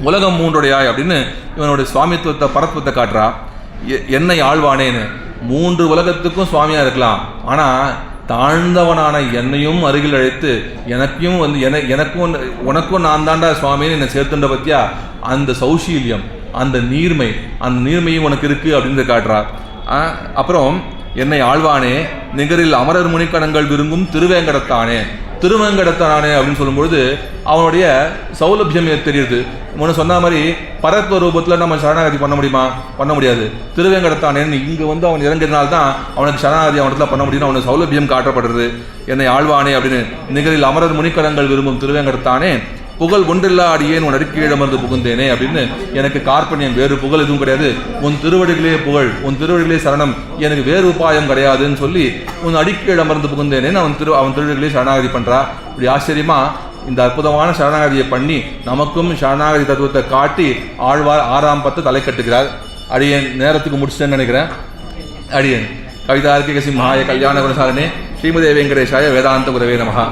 உலகம் மூன்றுடையாய் அப்படின்னு இவனுடைய சுவாமித்துவத்தை பரத்துவத்தை காட்டுறா. என்னை ஆழ்வானேன்னு 3 உலகத்துக்கும் சுவாமியா இருக்கலாம். ஆனா தாழ்ந்தவனான என்னையும் அருகில் அழைத்து எனக்கும் எனக்கும் உனக்கும் நான் தாண்டா சுவாமின்னு என்னை சேர்த்துன்ற பத்தியா அந்த சௌஷீல்யம், அந்த நீர்மையும் உனக்கு இருக்கு அப்படின்னு காட்டுறா. அப்புறம் என்னை ஆழ்வானே நிகரில் அமரர் முனிக்கணங்கள் விரும்பும் திருவேங்கடத்தானே அப்படின்னு சொல்லும்பொழுது அவனுடைய சௌலபியம் தெரியுது. முன்ன சொன்ன மாதிரி பரத்வ ரூபத்தில் நம்ம சரணாகதி பண்ண முடியுமா? பண்ண முடியாது. திருவேங்கடத்தானேன்னு இங்கே அவன் இறங்கினால்தான் அவனுக்கு சரணாகதி அவனத்துல பண்ண முடியும். அவனுக்கு சௌலபியம் காட்டப்படுறது. என்னை ஆழ்வானே அப்படின்னு நிகரில் அமரர் முனிக்கடங்கள் விரும்பும் திருவேங்கடத்தானே புகழ் ஒன்றில்லா அடியேன் உன் அடிக்கீழமர்ந்து புகுந்தேனே அப்படின்னு எனக்கு கார்பண்யம் வேறு புகழ் எதுவும் கிடையாது, உன் திருவடிகளே புகழ், உன் திருவடிகளே சரணம், எனக்கு வேறு உபாயம் கிடையாதுன்னு சொல்லி உன் அடிக்கீழமர்ந்து புகுந்தேனேன்னு அவன் திருவடிகளே சரணாகதி பண்றா. இப்படி ஆச்சரியமா இந்த அற்புதமான சரணாகதியை பண்ணி நமக்கும் சரணாகதி தத்துவத்தை காட்டி ஆழ்வார் 6ஆம் பத்து தலை கட்டுகிறார். அடியேன் நேரத்துக்கு முடிச்சிட்டேன்னு நினைக்கிறேன். அடியேன் கவிதார்க்கிக சிம்ஹாய கல்யாண குணசாலினே ஸ்ரீமதே வெங்கடேஷாய வேதாந்த குரவே நமஹா.